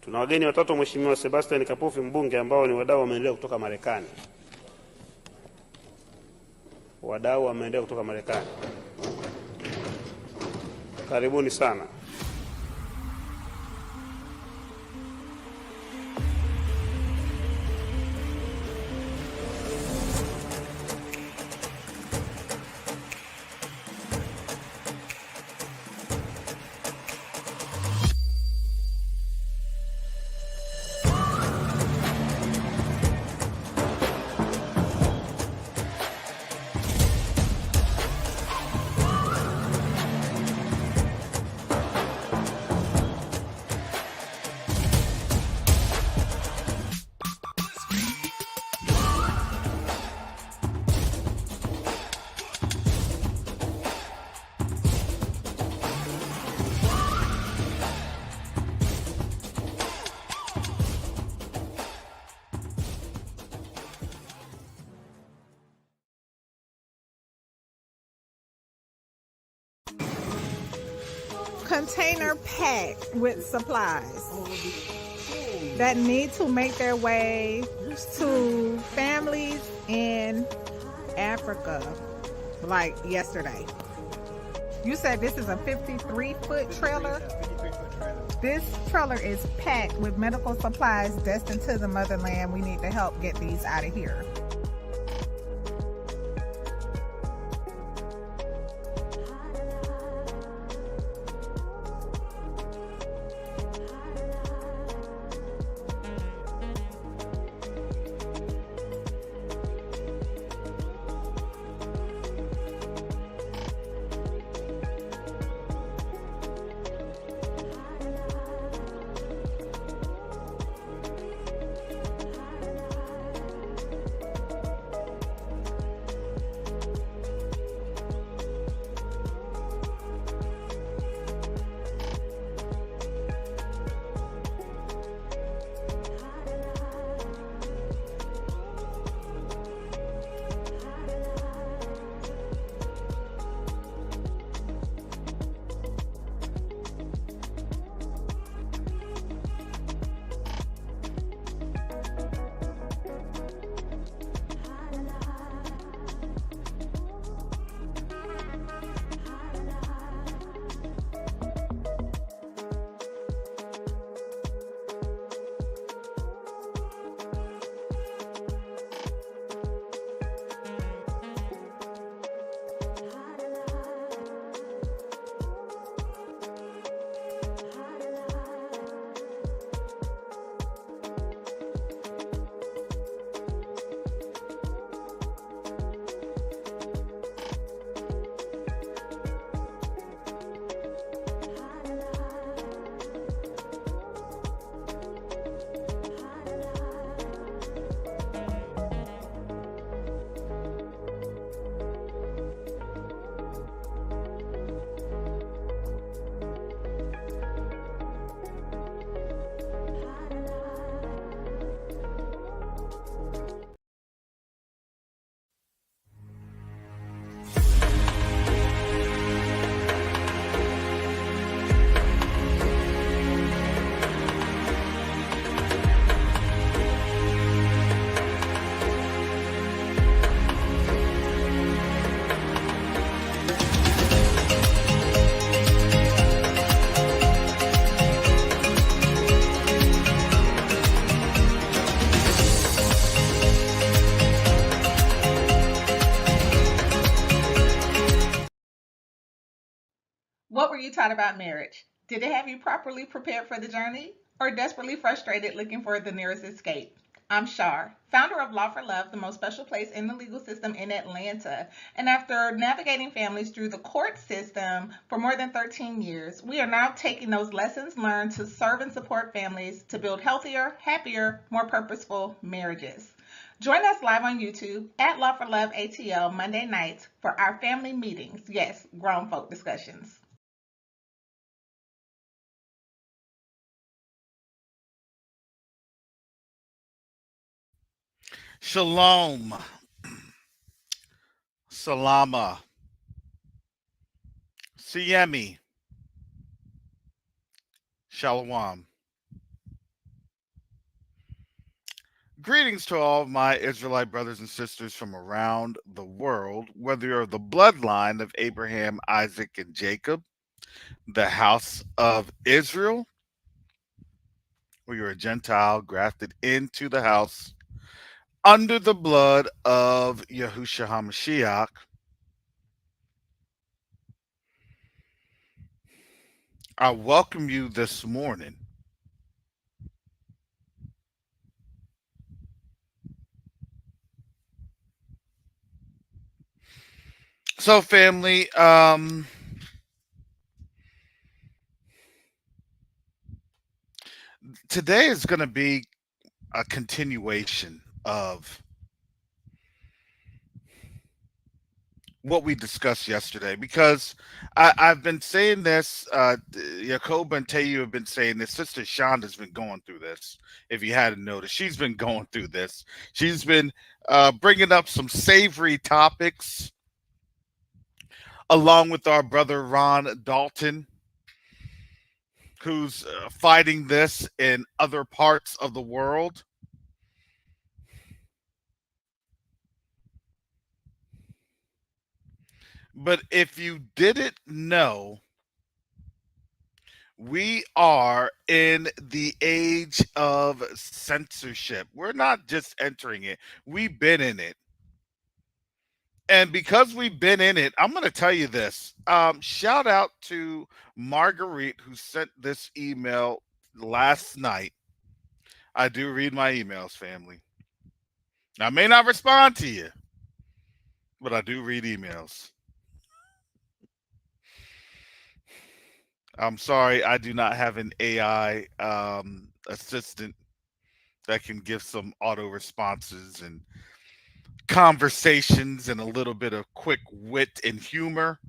Tuna wageni watatu, Mheshimiwa Sebastian Kapufi mbunge, ambao ni wadau wa maendeleo kutoka Marekani. Wadau wa maendeleo kutoka Marekani, karibuni sana. Container packed with supplies that need to make their way to families in Africa, like yesterday. You said this is a 53-foot trailer? This trailer is packed with medical supplies destined to the motherland. We need to help get these out of here. What were you taught about marriage? Did it have you properly prepared for the journey, or desperately frustrated looking for the nearest escape? I'm Shar, founder of Law for Love, the most special place in the legal system in Atlanta. And after navigating families through the court system for more than 13 years, we are now taking those lessons learned to serve and support families to build healthier, happier, more purposeful marriages. Join us live on YouTube at Law for Love ATL Monday nights for our family meetings. Yes, grown folk discussions. Shalom. Salama. Siemi. Shalom. Greetings to all of my Israelite brothers and sisters from around the world, whether you're of the bloodline of Abraham, Isaac, and Jacob, the house of Israel, or you're a Gentile grafted into the house under the blood of Yahushua HaMashiach. I welcome you this morning. So, family, today is going to be a continuation of what we discussed yesterday because I've been saying this. Jacob and Tayu have been saying this. Sister Shonda's been going through this. If you hadn't noticed, she's been going through this. She's been bringing up some savory topics along with our brother Ron Dalton, who's fighting this in other parts of the world. But if you didn't know, we are in the age of censorship. We're not just entering it, we've been in it. And because we've been in it, I'm going to tell you this. Shout out to Marguerite, who sent this email last night. I do read my emails, family. I may not respond to you, but I do read emails. I'm sorry, I do not have an AI assistant that can give some auto responses and conversations and a little bit of quick wit and humor.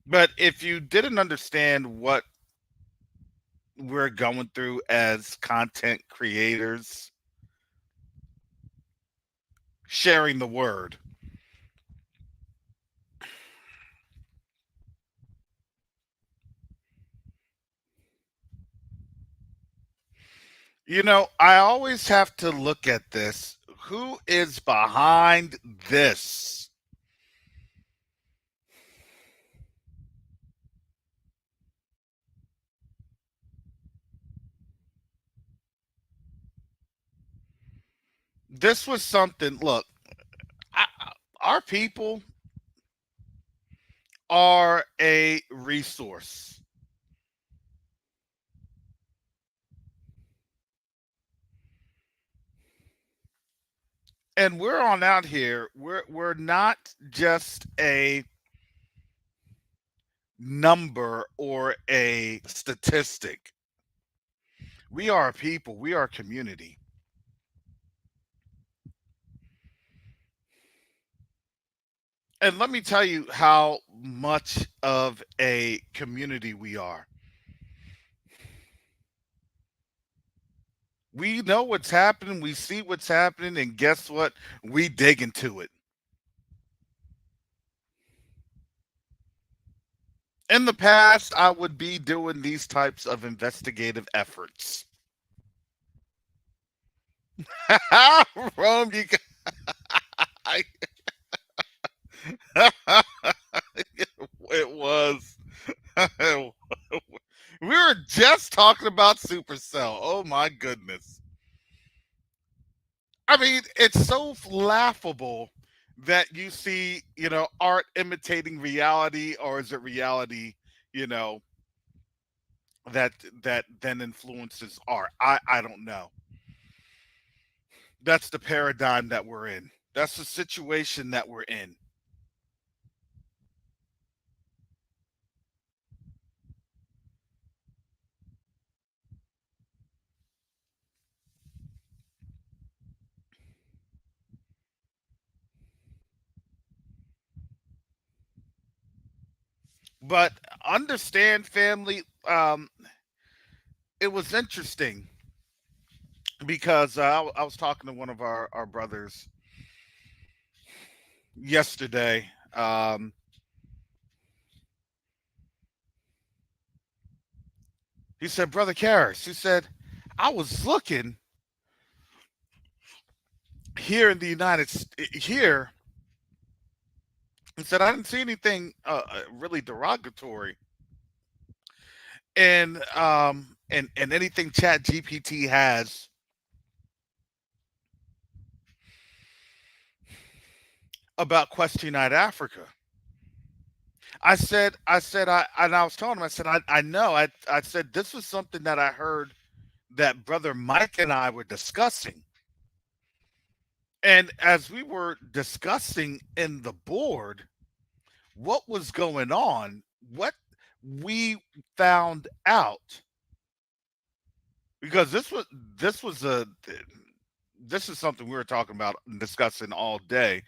But if you didn't understand what we're going through as content creators, sharing the word, I always have to look at this. Who is behind this? This was something, look, I, our people are a resource. And we're on out here. We're not just a number or a statistic. We are a people. We are a community. And let me tell you how much of a community we are. We know what's happening, we see what's happening, and guess what? We dig into it. In the past, I would be doing these types of investigative efforts. Rome, you got, it was. We were just talking about Supercell. Oh my goodness. I mean, it's so laughable that you see, art imitating reality, or is it reality, you know, that then influences art? I don't know. That's the paradigm that we're in. That's the situation that we're in. But understand, family, it was interesting because I was talking to one of our brothers yesterday. He said, Brother Karras, he said, I was looking here in the here, and said I didn't see anything really derogatory and anything Chat GPT has about Question Night Africa. And I was telling him, I said, I know. I said this was something that I heard that Brother Mike and I were discussing. And as we were discussing in the board what was going on, what we found out, because this was a this is something we were talking about and discussing all day.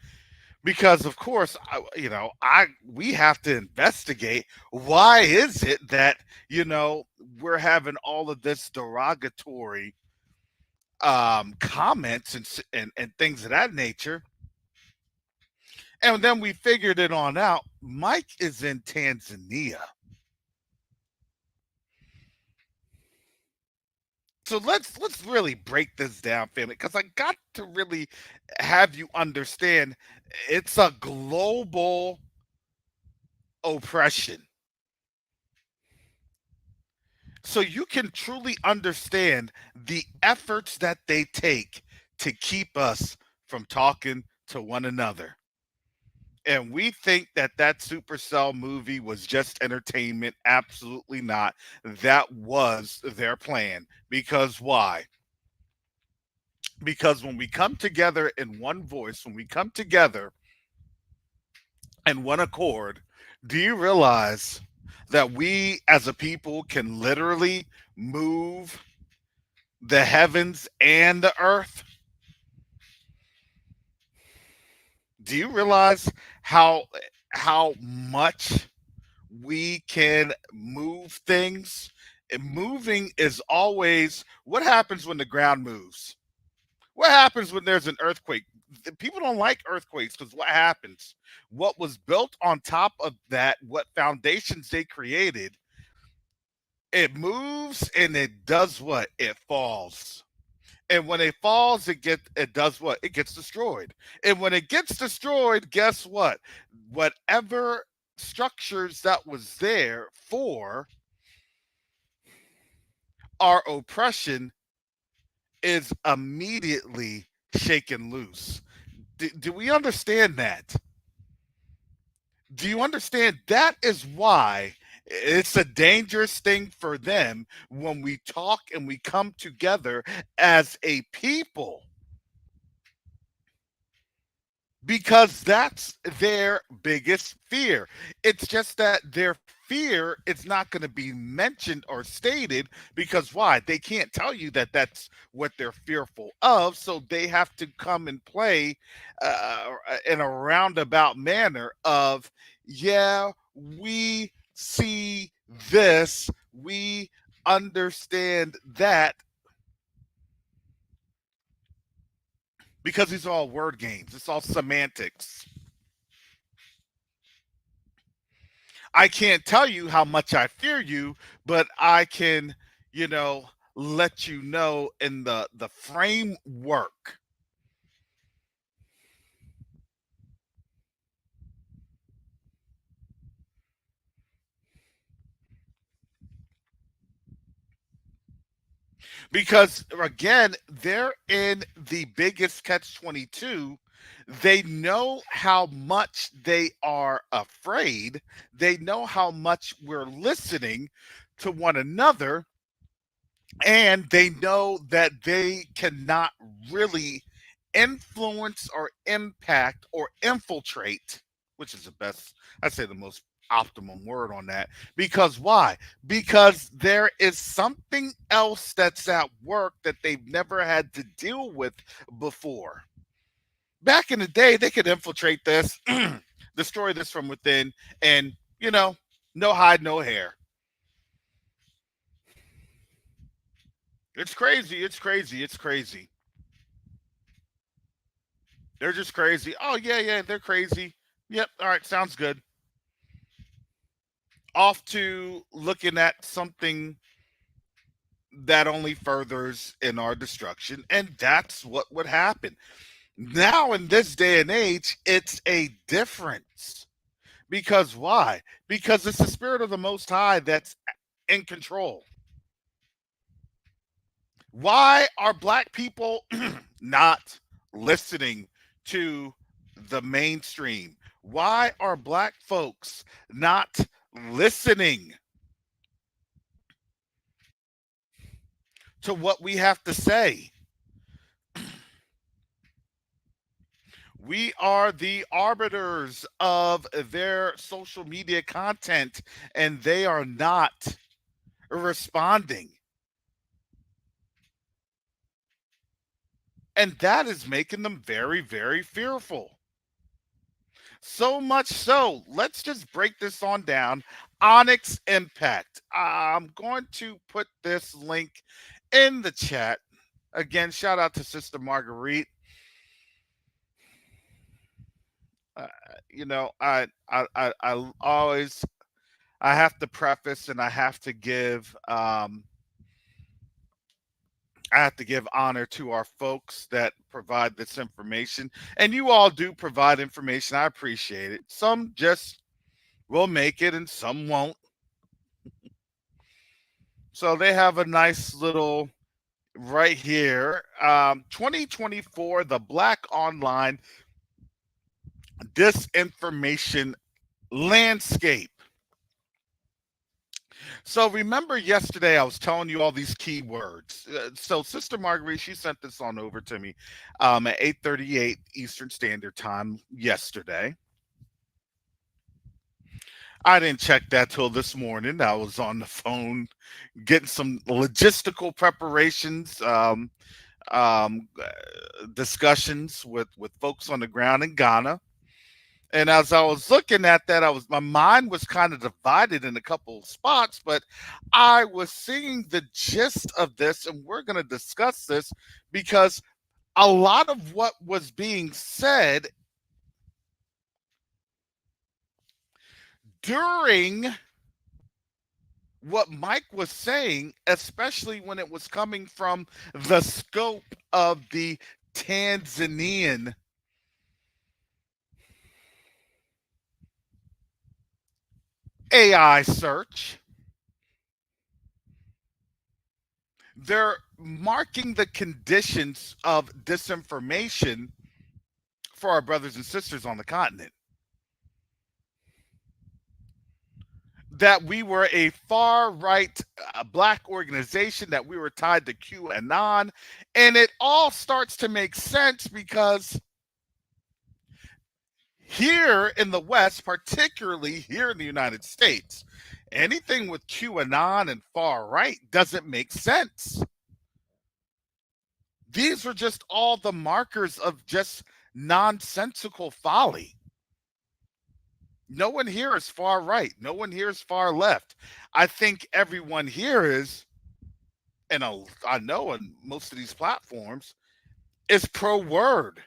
Because of course, I we have to investigate why is it that we're having all of this derogatory comments and things of that nature. And then we figured it on out. Mike is in Tanzania. So let's really break this down, family, because I got to really have you understand it's a global oppression. So you can truly understand the efforts that they take to keep us from talking to one another. And we think that that Supercell movie was just entertainment. Absolutely not. That was their plan. Because why? Because when we come together in one voice, when we come together in one accord, do you realize that we as a people can literally move the heavens and the earth? Do you realize how much we can move things? And moving is always what happens when the ground moves. What happens when there's an earthquake? People don't like earthquakes because what happens? What was built on top of that, what foundations they created, it moves and it does what? It falls. And when it falls, it does what? It gets destroyed. And when it gets destroyed, guess what? Whatever structures that was there for our oppression is immediately shaken loose. Do we understand that? Do you understand? That is why it's a dangerous thing for them when we talk and we come together as a people, because that's their biggest fear. It's just that their fear is not going to be mentioned or stated because why? They can't tell you that that's what they're fearful of. So they have to come and play in a roundabout manner of, yeah, we see this, we understand that, because these are all word games, it's all semantics. I can't tell you how much I fear you, but I can, you know, let you know in the framework. Because again, they're in the biggest catch 22. They know how much they are afraid. They know how much we're listening to one another, and they know that they cannot really influence or impact or infiltrate, which is the best, I'd say the most optimum word on that. Because why? Because there is something else that's at work that they've never had to deal with before. Back in the day, they could infiltrate this, destroy this from within, and, no hide, no hair. It's crazy. It's crazy. It's crazy. They're just crazy. Oh, yeah, yeah, they're crazy. Yep. All right. Sounds good. Off to looking at something that only furthers in our destruction, and that's what would happen. Now, in this day and age, it's a difference. Because why? Because it's the spirit of the Most High that's in control. Why are black people not listening to the mainstream? Why are black folks not listening to what we have to say? We are the arbiters of their social media content, and they are not responding. And that is making them very, very fearful. So much so, let's just break this on down. Onyx Impact. I'm going to put this link in the chat. Again, shout out to Sister Marguerite. Uh, you know, I always I have to preface and I have to give honor to our folks that provide this information. And you all do provide information. I appreciate it. Some just will make it and some won't. So they have a nice little right here. 2024, the Black Online Disinformation Landscape. So remember yesterday I was telling you all these keywords. So Sister Marguerite, she sent this on over to me at 8:38 Eastern Standard Time yesterday. I didn't check that till this morning. I was on the phone getting some logistical preparations, discussions with folks on the ground in Ghana. And as I was looking at that, my mind was kind of divided in a couple of spots, but I was seeing the gist of this, and we're going to discuss this because a lot of what was being said during what Mike was saying, especially when it was coming from the scope of the Tanzanian AI search, they're marking the conditions of disinformation for our brothers and sisters on the continent. That we were a far right black organization, that we were tied to QAnon. And it all starts to make sense because here in the West, particularly here in the United States, anything with QAnon and far right doesn't make sense. These are just all the markers of just nonsensical folly. No one here is far right. No one here is far left. I think everyone here is, and I know on most of these platforms, is pro word,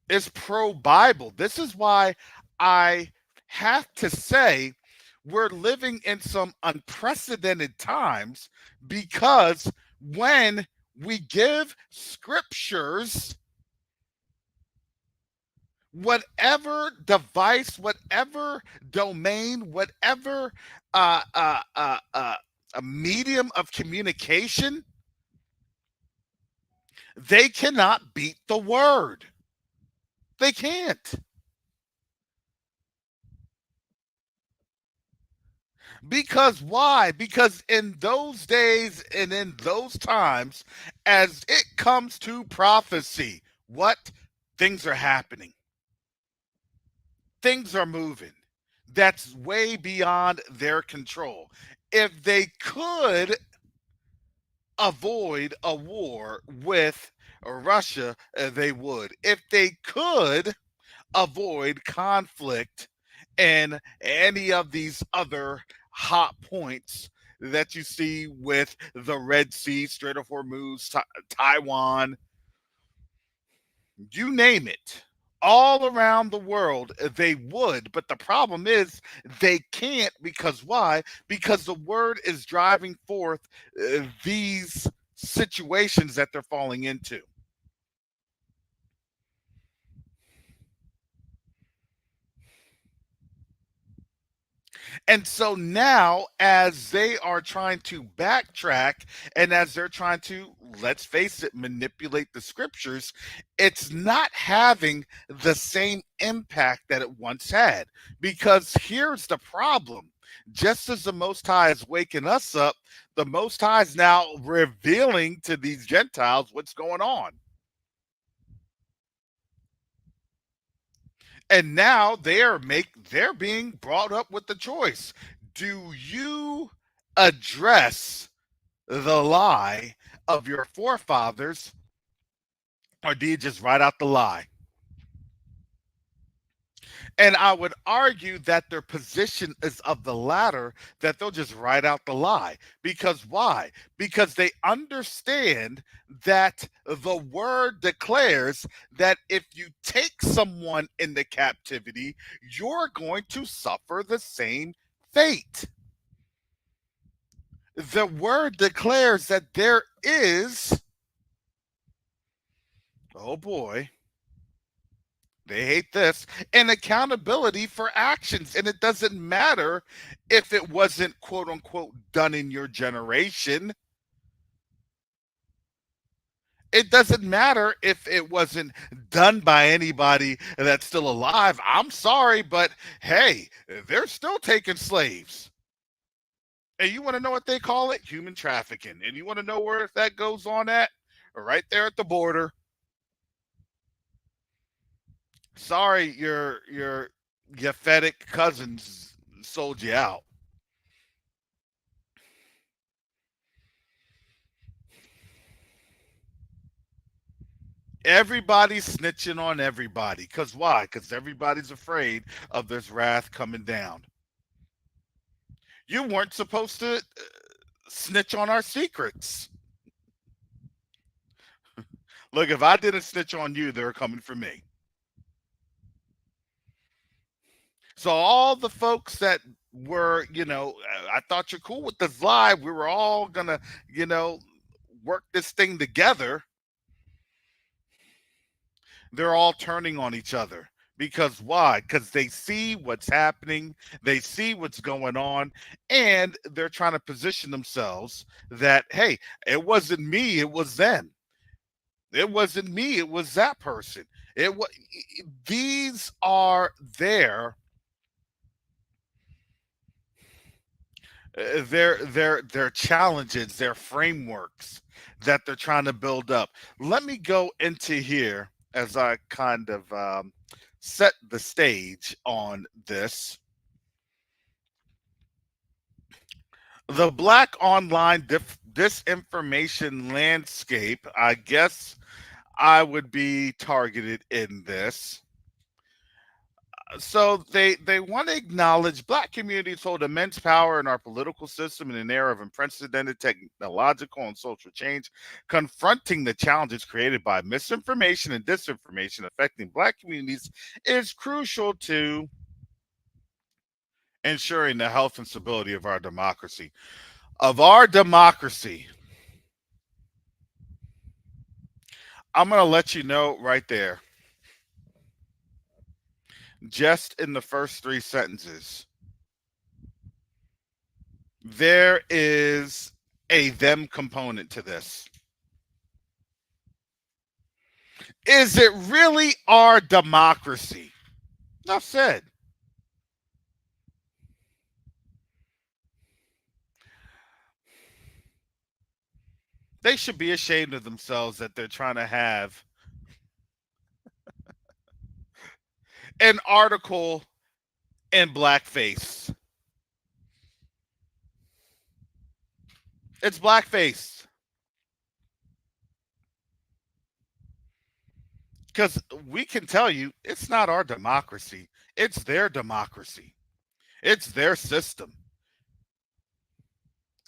is pro Bible. This is why I have to say we're living in some unprecedented times, because when we give scriptures, whatever device, whatever domain, whatever a medium of communication, they cannot beat the word. They can't. Because why? Because in those days and in those times, as it comes to prophecy, what? Things are happening. Things are moving. That's way beyond their control. If they could avoid a war with Russia, they would. If they could avoid conflict and any of these other hot points that you see with the Red Sea, Strait of Hormuz, Taiwan, you name it. all around the world, they would, but the problem is they can't. Because why? Because the word is driving forth these situations that they're falling into. And so now, as they are trying to backtrack and as they're trying to, let's face it, manipulate the scriptures, it's not having the same impact that it once had. Because here's the problem: just as the Most High is waking us up, the Most High is now revealing to these Gentiles what's going on. And now they're being brought up with the choice: do you address the lie of your forefathers, or do you just write out the lie? And I would argue that their position is of the latter, that they'll just write out the lie. Because why? Because they understand that the word declares that if you take someone into captivity, you're going to suffer the same fate. The word declares that there is, oh boy, they hate this, an accountability for actions. And it doesn't matter if it wasn't, quote unquote, done in your generation. It doesn't matter if it wasn't done by anybody that's still alive. I'm sorry, but hey, they're still taking slaves. And you want to know what they call it? Human trafficking. And you want to know where that goes on at? Right there at the border. Sorry, your Yaphetic cousins sold you out. Everybody's snitching on everybody. Because why? Because everybody's afraid of this wrath coming down. You weren't supposed to snitch on our secrets. Look, if I didn't snitch on you, they're coming for me. So all the folks that were, I thought you're cool with this lie. We were all gonna, work this thing together. They're all turning on each other. Because why? Because they see what's happening, they see what's going on, and they're trying to position themselves that, hey, it wasn't me, it was them. It wasn't me, it was that person. It was. These are their challenges, their frameworks that they're trying to build up. Let me go into here as I kind of set the stage on this. The black online disinformation landscape, I guess I would be targeted in this. So they want to acknowledge black communities hold immense power in our political system in an era of unprecedented technological and social change. Confronting the challenges created by misinformation and disinformation affecting black communities is crucial to ensuring the health and stability of our democracy. I'm going to let you know right there, just in the first three sentences, there is a them component to this. Is it really our democracy? Enough said. They should be ashamed of themselves that they're trying to have an article in blackface. It's blackface. Because we can tell you it's not our democracy, it's their democracy, it's their system.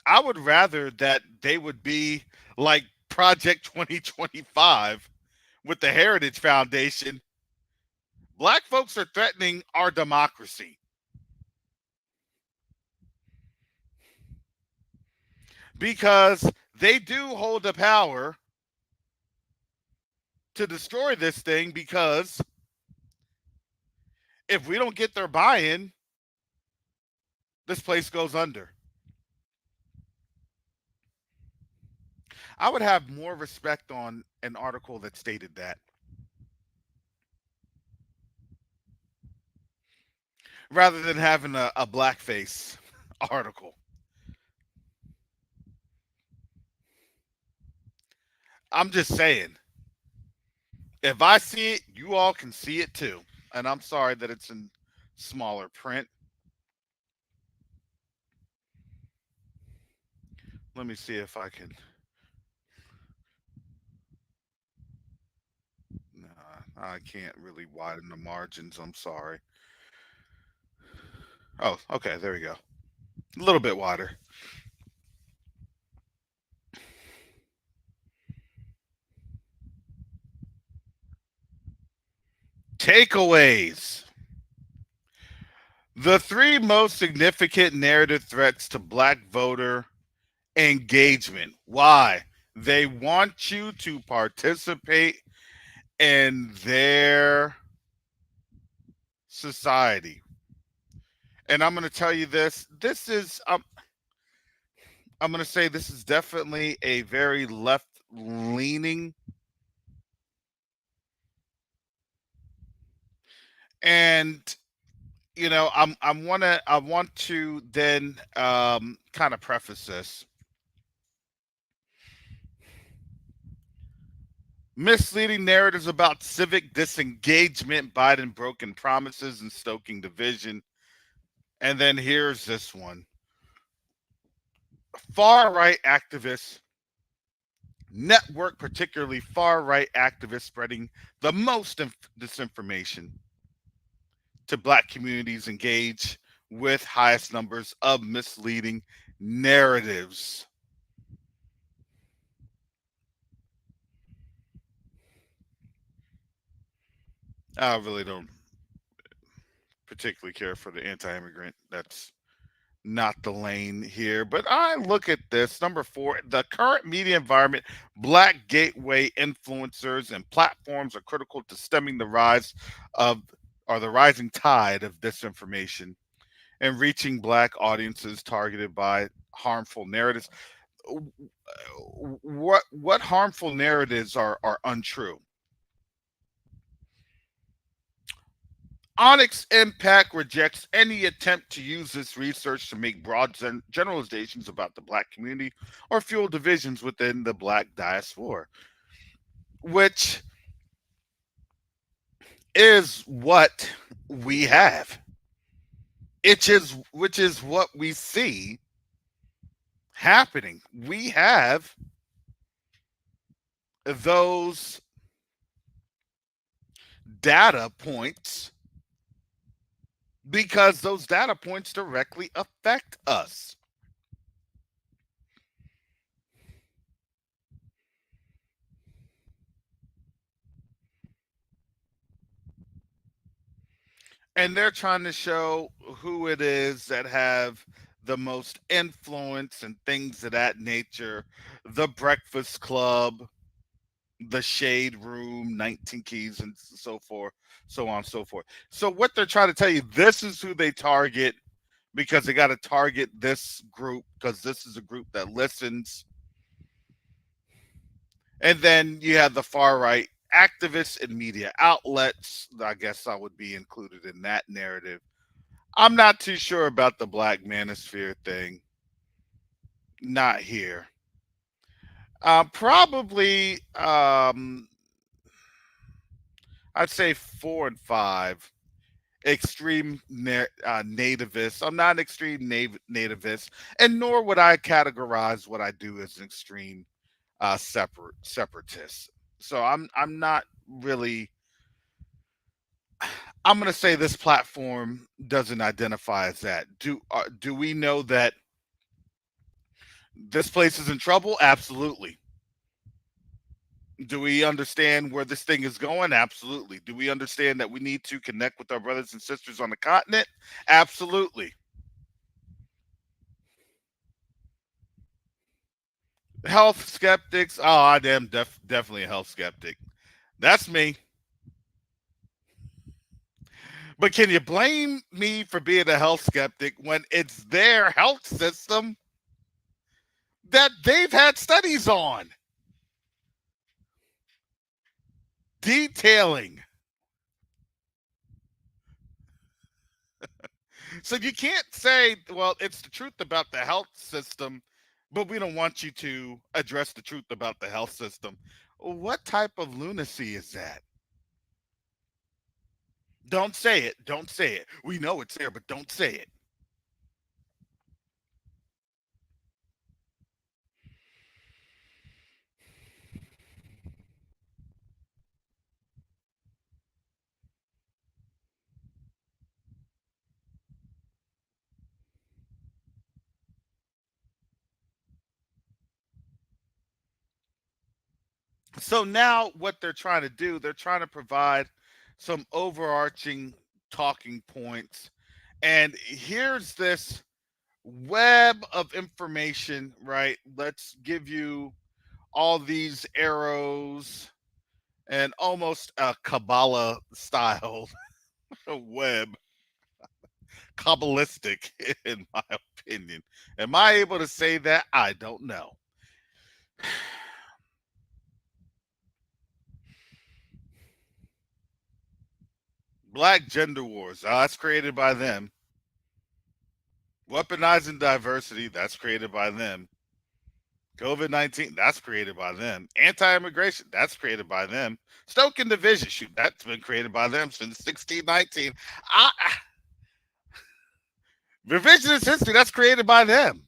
I would rather that they would be like Project 2025 with the Heritage Foundation Black folks are threatening our democracy because they do hold the power to destroy this thing, because if we don't get their buy-in, this place goes under. I would have more respect on an article that stated that rather than having a blackface article. I'm just saying, if I see it, you all can see it too. And I'm sorry that it's in smaller print. Let me see if I can. Nah, I can't really widen the margins. I'm sorry. Oh, okay. There we go. A little bit wider. Takeaways. The three most significant narrative threats to black voter engagement. Why? They want you to participate in their society. And I'm going to tell you this. I'm going to say this is definitely a very left leaning, and I want to then kind of preface this. Misleading narratives about civic disengagement, Biden broken promises, and stoking division. And then here's this one. Far right activists network, particularly far right activists, spreading the most disinformation to black communities, engage with highest numbers of misleading narratives. I really don't particularly care for the anti-immigrant. That's not the lane here. But I look at this. Number 4, the current media environment, black gateway influencers and platforms are critical to stemming the the rising tide of disinformation and reaching black audiences targeted by harmful narratives. What harmful narratives are untrue? Onyx Impact rejects any attempt to use this research to make broad generalizations about the black community or fuel divisions within the black diaspora, which is what we have. Which is what we see happening. We have those data points because those data points directly affect us. And they're trying to show who it is that have the most influence and things of that nature. The Breakfast Club, the Shade Room, 19 Keys, and so forth, so on and so forth. So what they're trying to tell you, this is who they target, because they got to target this group because this is a group that listens. And then you have the far right activists and media outlets. I guess I would be included in that narrative. I'm not too sure about the Black Manosphere thing. Not here. Probably, I'd say 4 and 5. Extreme nativist. I'm not an extreme nativist, and nor would I categorize what I do as an extreme separatist. So I'm not really. I'm going to say this platform doesn't identify as that. Do we know that this place is in trouble? Absolutely. Do we understand where this thing is going? Absolutely. Do we understand that we need to connect with our brothers and sisters on the continent? Absolutely. Health skeptics. Oh, I am definitely a health skeptic. That's me. But can you blame me for being a health skeptic when it's their health system that they've had studies on detailing? So you can't say, well, it's the truth about the health system, but we don't want you to address the truth about the health system. What type of lunacy is that? Don't say it. Don't say it. We know it's there, but don't say it. So now what they're trying to do, they're trying to provide some overarching talking points. And here's this web of information, right? Let's give you all these arrows and almost a Kabbalah style web, Kabbalistic, in my opinion. Am I able to say that? I don't know. Black gender wars, that's created by them. Weaponizing diversity, that's created by them. COVID-19, that's created by them. Anti-immigration, that's created by them. Stoking division, shoot, that's been created by them since 1619. Revisionist history, that's created by them.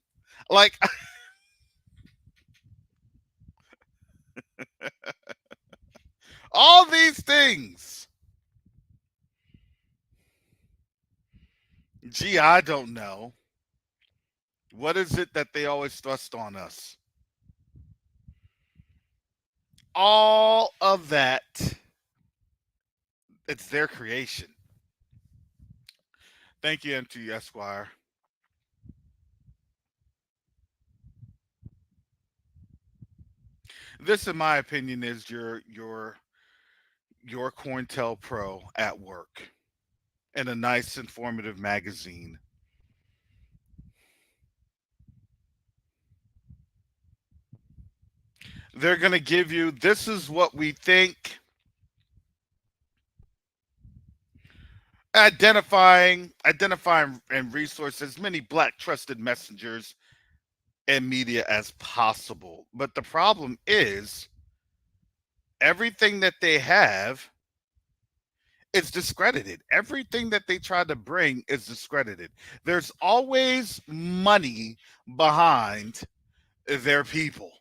Like, all these things. Gee, I don't know. What is it that they always thrust on us? All of that, it's their creation. Thank you, MT Esquire. This, in my opinion, is your COINTELPRO at work in a nice, informative magazine. They're going to give you, this is what we think, identifying and resource as many black trusted messengers and media as possible. But the problem is everything that they have is discredited. Everything that they try to bring is discredited. There's always money behind their people.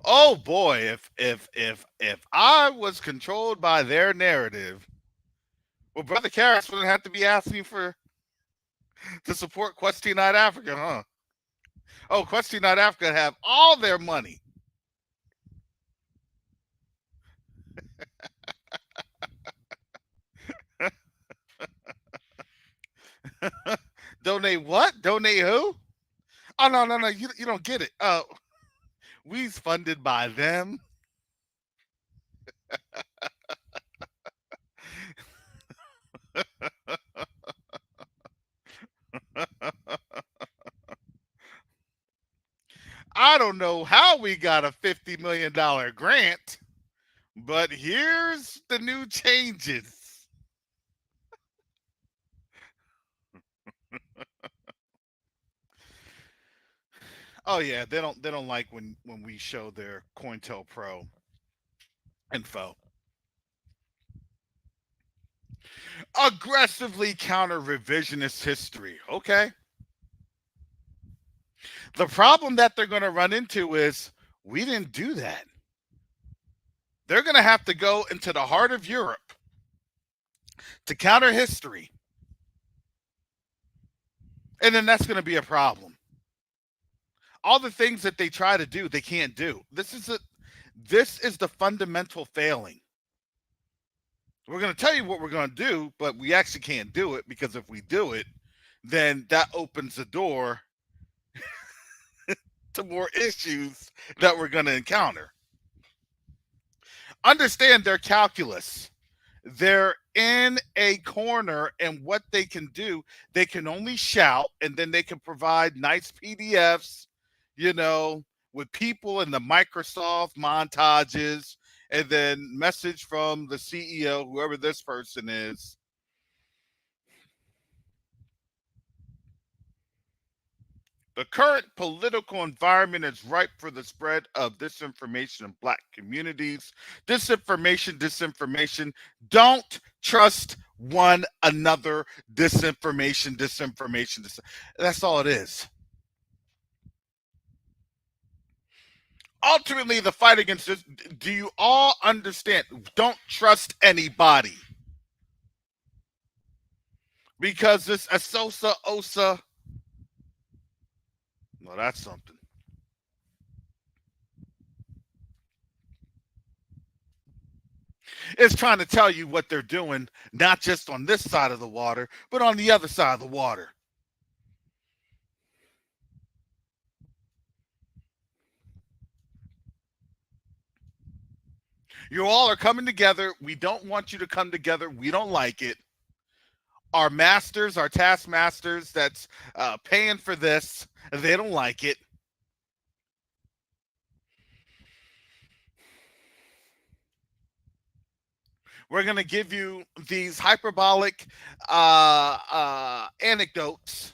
Oh boy, if I was controlled by their narrative, well, Brother Karras wouldn't have to be asking for to support Quest Night Africa, huh? Oh, Quest Night Africa have all their money. Donate what? Donate who? Oh no, you don't get it. We's funded by them. I don't know how we got a $50 million grant, but here's the new changes. Oh yeah, they don't like when we show their COINTELPRO info. Aggressively counter revisionist history. Okay. The problem that they're going to run into is we didn't do that. They're going to have to go into the heart of Europe to counter history. And then that's going to be a problem. All the things that they try to do, they can't do. This is the fundamental failing. We're going to tell you what we're going to do, but we actually can't do it, because if we do it, then that opens the door to more issues that we're going to encounter. Understand their calculus. They're in a corner, and what they can do, they can only shout, and then they can provide nice PDFs, you know, with people in the Microsoft montages, and then message from the CEO, whoever this person is. The current political environment is ripe for the spread of disinformation in Black communities. Disinformation. Don't trust one another. Disinformation. That's all it is. Ultimately, the fight against this, do you all understand? Don't trust anybody. Because this Asosa Osa, well, that's something. It's trying to tell you what they're doing, not just on this side of the water, but on the other side of the water. You all are coming together. We don't want you to come together. We don't like it. Our masters, our taskmasters that's paying for this, they don't like it. We're going to give you these hyperbolic anecdotes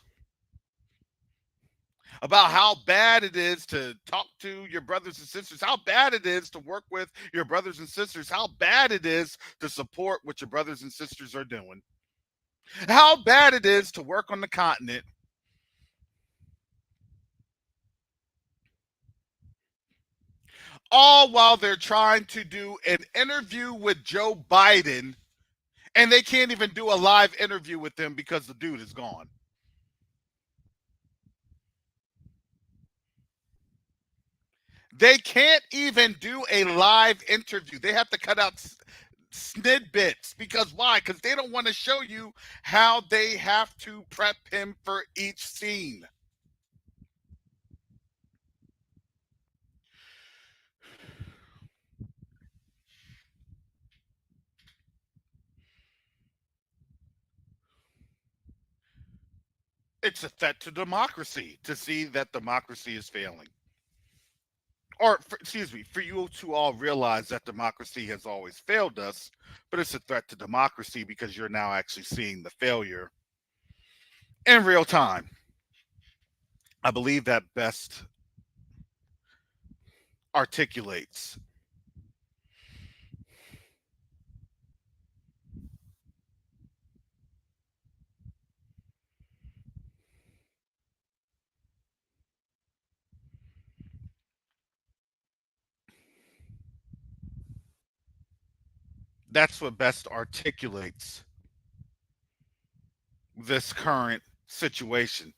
about how bad it is to talk to your brothers and sisters, how bad it is to work with your brothers and sisters, how bad it is to support what your brothers and sisters are doing, how bad it is to work on the continent. All while they're trying to do an interview with Joe Biden, and they can't even do a live interview with him because the dude is gone. They can't even do a live interview. They have to cut out snidbits. Because why? Because they don't want to show you how they have to prep him for each scene. It's a threat to democracy to see that democracy is failing. Or, excuse me, for you to all realize that democracy has always failed us, but it's a threat to democracy because you're now actually seeing the failure in real time. I believe that best articulates that's what best articulates this current situation.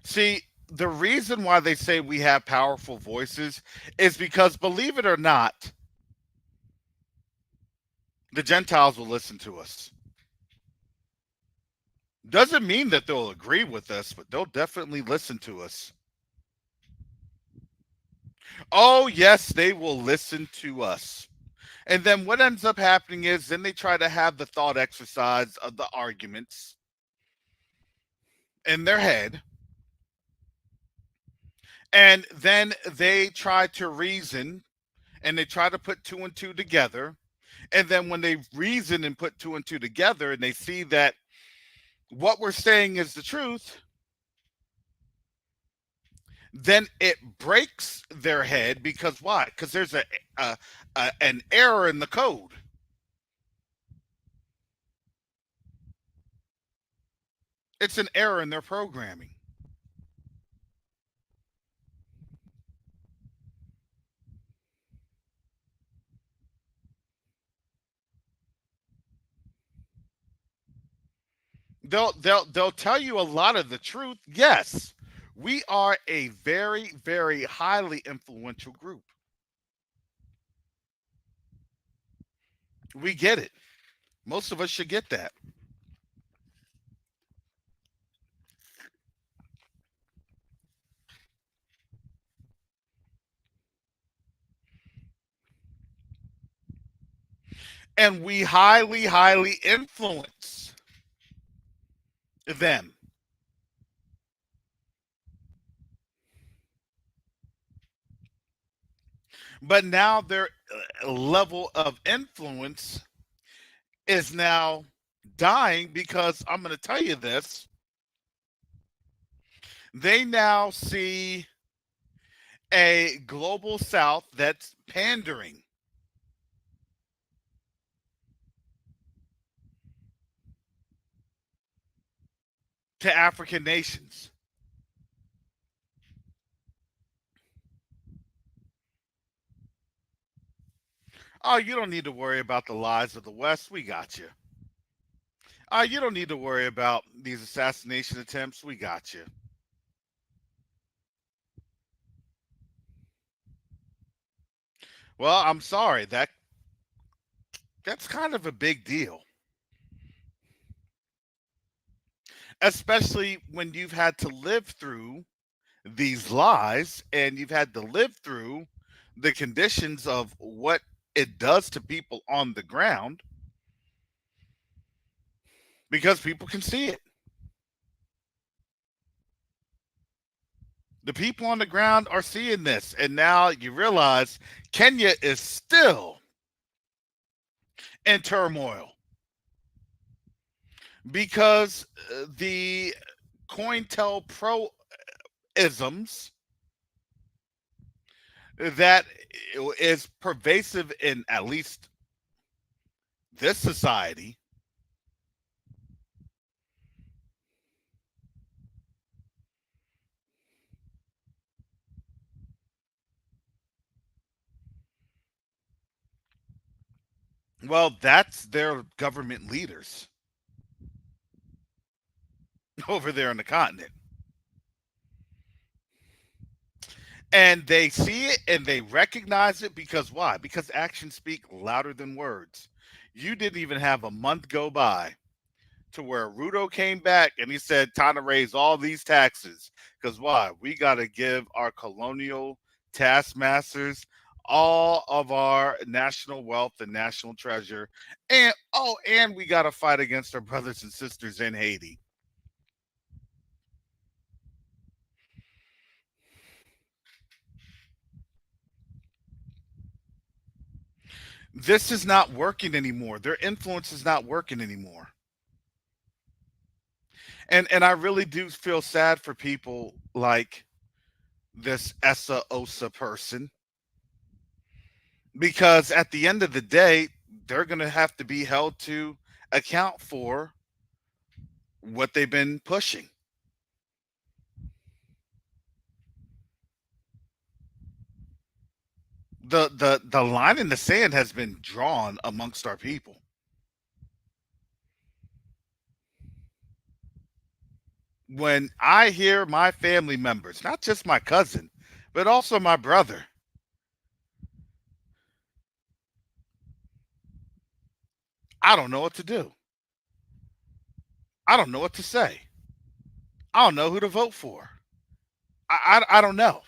See, the reason why they say we have powerful voices is because, believe it or not, the Gentiles will listen to us. Doesn't mean that they'll agree with us, but they'll definitely listen to us. Oh, yes, they will listen to us. And then what ends up happening is then they try to have the thought exercise of the arguments in their head. And then they try to reason, and they try to put two and two together. And then when they reason and put two and two together and they see that what we're saying is the truth, then it breaks their head. Because why? Because there's an error in the code. It's an error in their programming. they'll tell you a lot of the truth. Yes, we are a very, very highly influential group. We get it. Most of us should get that. And we highly, highly influence them. But now their level of influence is now dying because I'm going to tell you this. They now see a global south that's pandering to African nations. Oh, you don't need to worry about the lies of the West. We got you. You don't need to worry about these assassination attempts. We got you. Well, I'm sorry. That's kind of a big deal, especially when you've had to live through these lies and you've had to live through the conditions of what it does to people on the ground because people can see it. The people on the ground are seeing this, and now you realize Kenya is still in turmoil because the COINTELPRO isms that is pervasive in at least this society. Well, that's their government leaders over there on the continent. And they see it and they recognize it because why? Because actions speak louder than words. You didn't even have a month go by to where Ruto came back and he said, time to raise all these taxes. Because why? We got to give our colonial taskmasters all of our national wealth and national treasure. And oh, and we got to fight against our brothers and sisters in Haiti. This is not working anymore. Their influence is not working anymore. And I really do feel sad for people like this Essa Osa person because at the end of the day, they're going to have to be held to account for what they've been pushing. The line in the sand has been drawn amongst our people. When I hear my family members, not just my cousin, but also my brother, I don't know what to do. I don't know what to say. I don't know who to vote for. I don't know.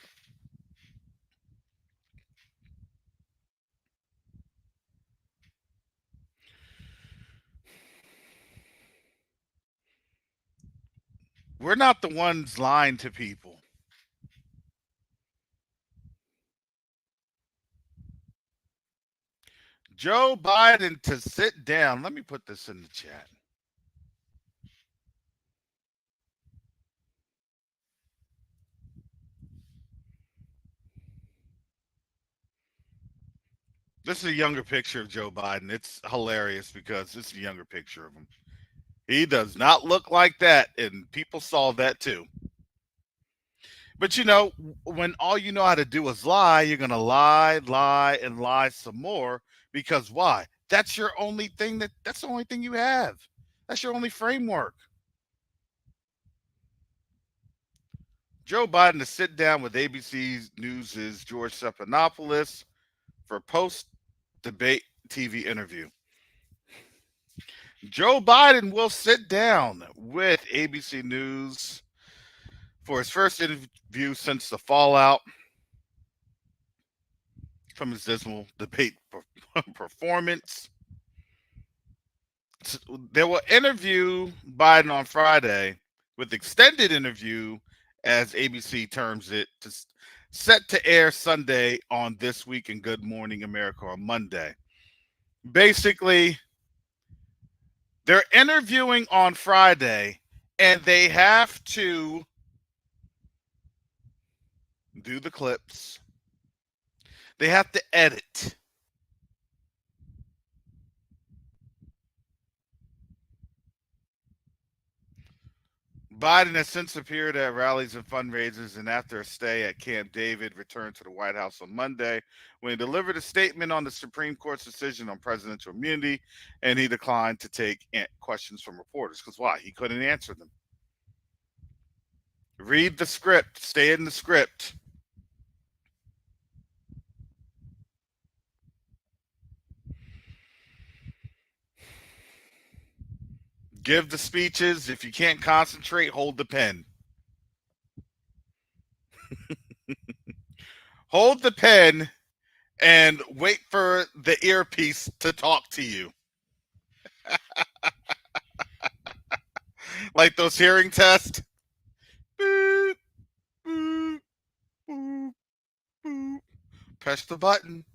We're not the ones lying to people. Joe Biden to sit down. Let me put this in the chat. This is a younger picture of Joe Biden. It's hilarious because it's a younger picture of him. He does not look like that, and people saw that too. But you know, when all you know how to do is lie, you're gonna lie, lie, and lie some more because why? That's your only thing that's the only thing you have. That's your only framework. Joe Biden to sit down with ABC News' George Stephanopoulos for post-debate TV interview. Joe Biden will sit down with ABC News for his first interview since the fallout from his dismal debate performance. They will interview Biden on Friday with extended interview, as ABC terms it, set to air Sunday on This Week in Good Morning America on Monday. Basically, they're interviewing on Friday, and they have to do the clips. They have to edit. Biden has since appeared at rallies and fundraisers, and after a stay at Camp David, returned to the White House on Monday when he delivered a statement on the Supreme Court's decision on presidential immunity, and he declined to take questions from reporters. Because why? He couldn't answer them. Read the script. Stay in the script. Give the speeches. If you can't concentrate, hold the pen. Hold the pen and wait for the earpiece to talk to you. Like those hearing tests. Boop, boop, boop, boop. Press the button.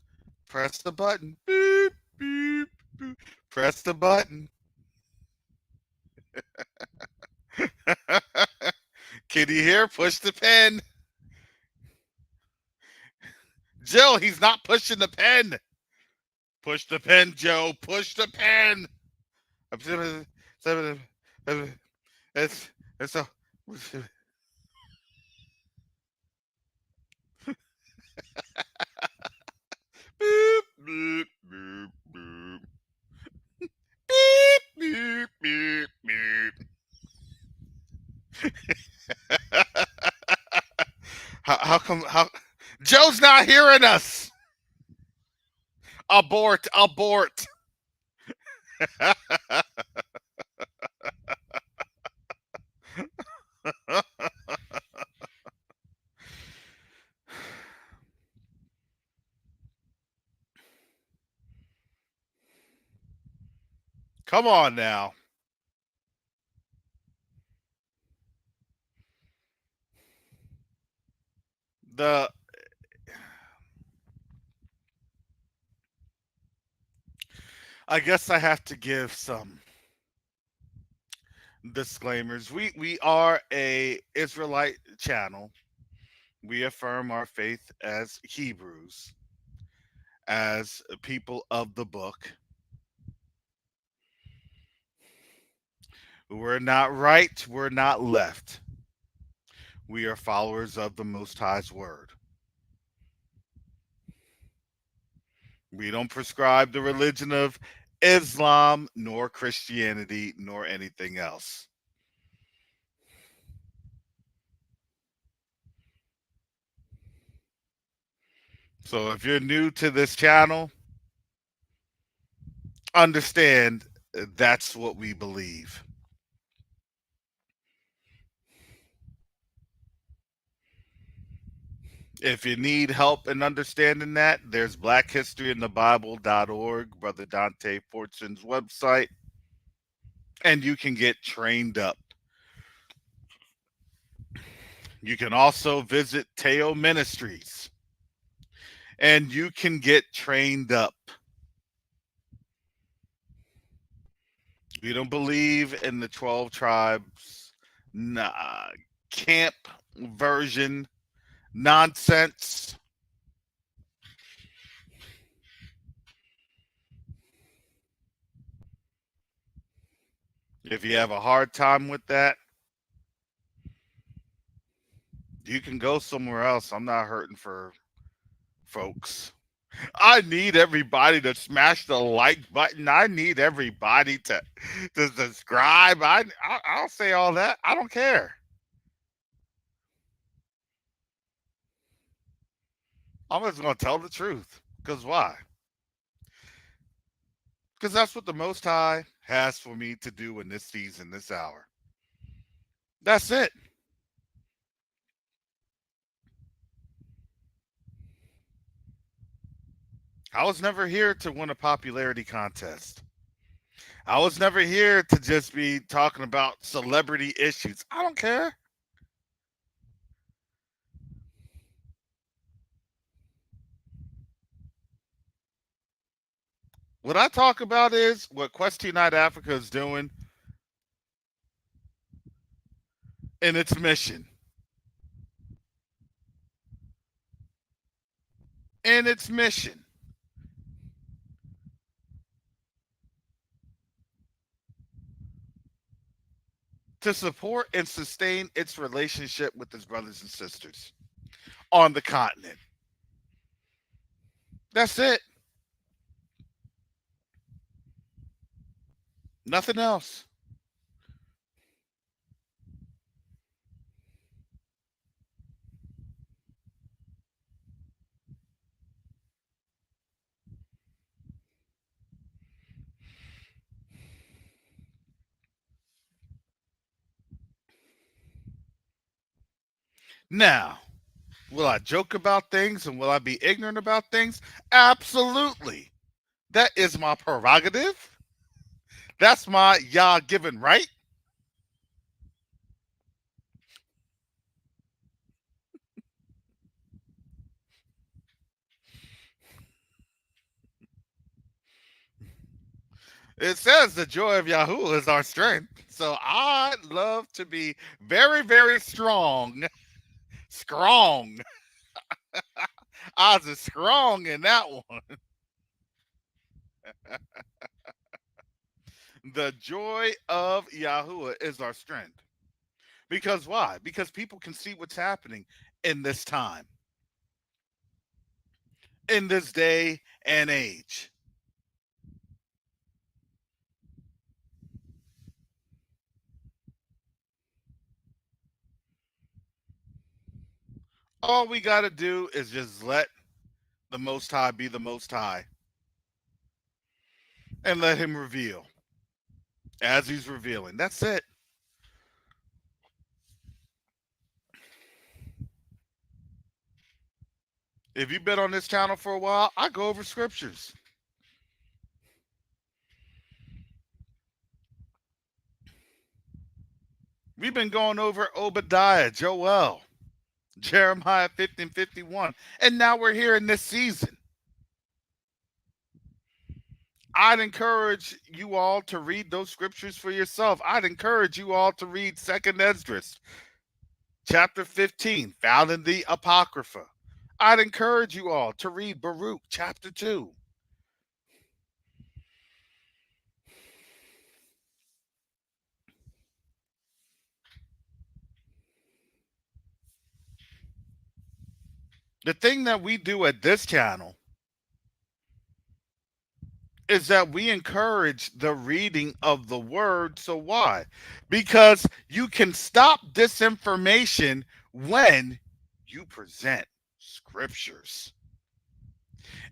Press the button. Boop, boop, boop. Press the button. Can you hear? Push the pen. Jill, he's not pushing the pen. Push the pen, Joe. Push the pen. It's a. Boop, boop, boop, boop. Beep, beep, beep, beep. How come? Joe's not hearing us? Abort! Abort! Come on now. I guess I have to give some disclaimers. We are a Israelite channel. We affirm our faith as Hebrews, as people of the book. We're not right, we're not left. We are followers of the Most High's word. We don't prescribe the religion of Islam, nor Christianity, nor anything else. So if you're new to this channel, understand that's what we believe. If you need help in understanding that, there's blackhistoryinthebible.org, Brother Dante Fortune's website, and you can get trained up. You can also visit Teo Ministries, and you can get trained up. We don't believe in the 12 tribes camp version nonsense. If you have a hard time with that, you can go somewhere else. I'm not hurting for folks. I need everybody to smash the like button. I need everybody to subscribe. I'll say all that. I don't care. I'm just going to tell the truth. Because why? Because that's what the Most High has for me to do in this season, this hour. That's it. I was never here to win a popularity contest. I was never here to just be talking about celebrity issues. I don't care. What I talk about is what Quest Night Africa is doing in its mission. In its mission to support and sustain its relationship with its brothers and sisters on the continent. That's it. Nothing else. Now, will I joke about things and will I be ignorant about things? Absolutely. That is my prerogative. That's my Yah given right. It says the joy of Yahoo is our strength. So I love to be very, very strong. Strong. I was strong in that one. The joy of Yahuwah is our strength. Because why? Because people can see what's happening in this time, in this day and age. All we got to do is just let the Most High be the Most High and let Him reveal as He's revealing. That's it. If you've been on this channel for a while, I go over scriptures. We've been going over Obadiah, Joel, Jeremiah 50 and 51, and now we're here in this season. I'd encourage you all to read those scriptures for yourself. I'd encourage you all to read 2nd Esdras, chapter 15, found in the Apocrypha. I'd encourage you all to read Baruch, chapter 2. The thing that we do at this channel is that we encourage the reading of the word. So why? Because you can stop disinformation when you present scriptures.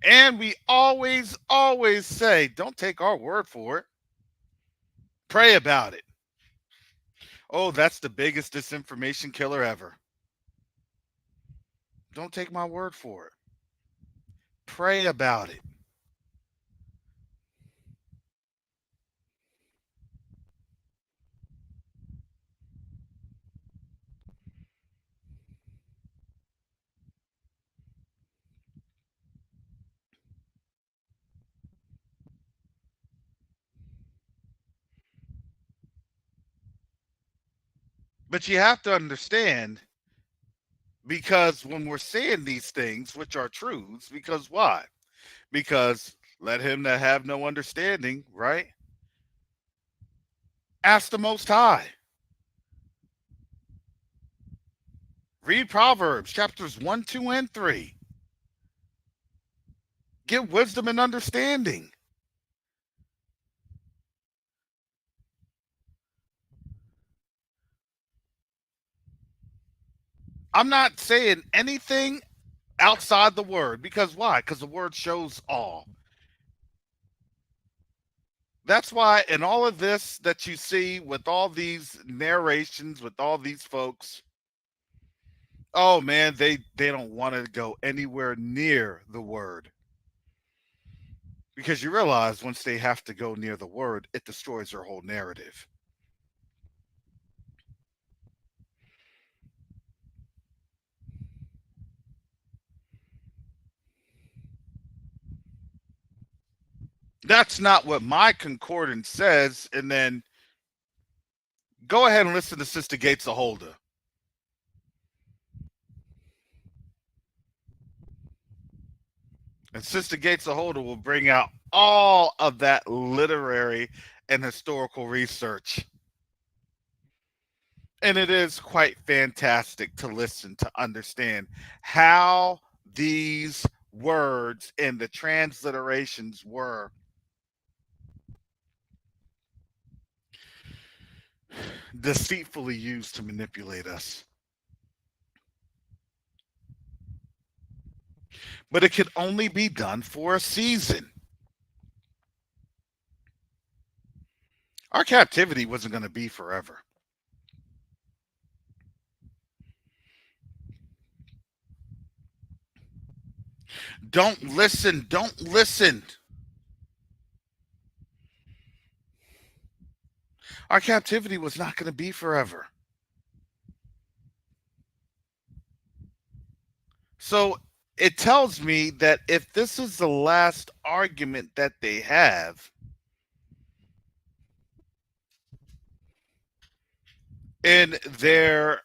And we always, always say, don't take our word for it. Pray about it. Oh, that's the biggest disinformation killer ever. Don't take my word for it. Pray about it. But you have to understand, because when we're saying these things, which are truths, because why? Because let him that have no understanding, right? Ask the Most High. Read Proverbs chapters 1, 2, and 3. Get wisdom and understanding. I'm not saying anything outside the word. Because why? Because the word shows all. That's why in all of this that you see with all these narrations, with all these folks, oh man, they don't want to go anywhere near the word. Because you realize once they have to go near the word, it destroys their whole narrative. That's not what my concordance says. And then go ahead and listen to Sister Gates of Holder. And Sister Gates of Holder will bring out all of that literary and historical research. And it is quite fantastic to listen to understand how these words and the transliterations were deceitfully used to manipulate us. But it could only be done for a season. Our captivity wasn't going to be forever. Don't listen. Don't listen. Our captivity was not going to be forever. So it tells me that if this is the last argument that they have, in their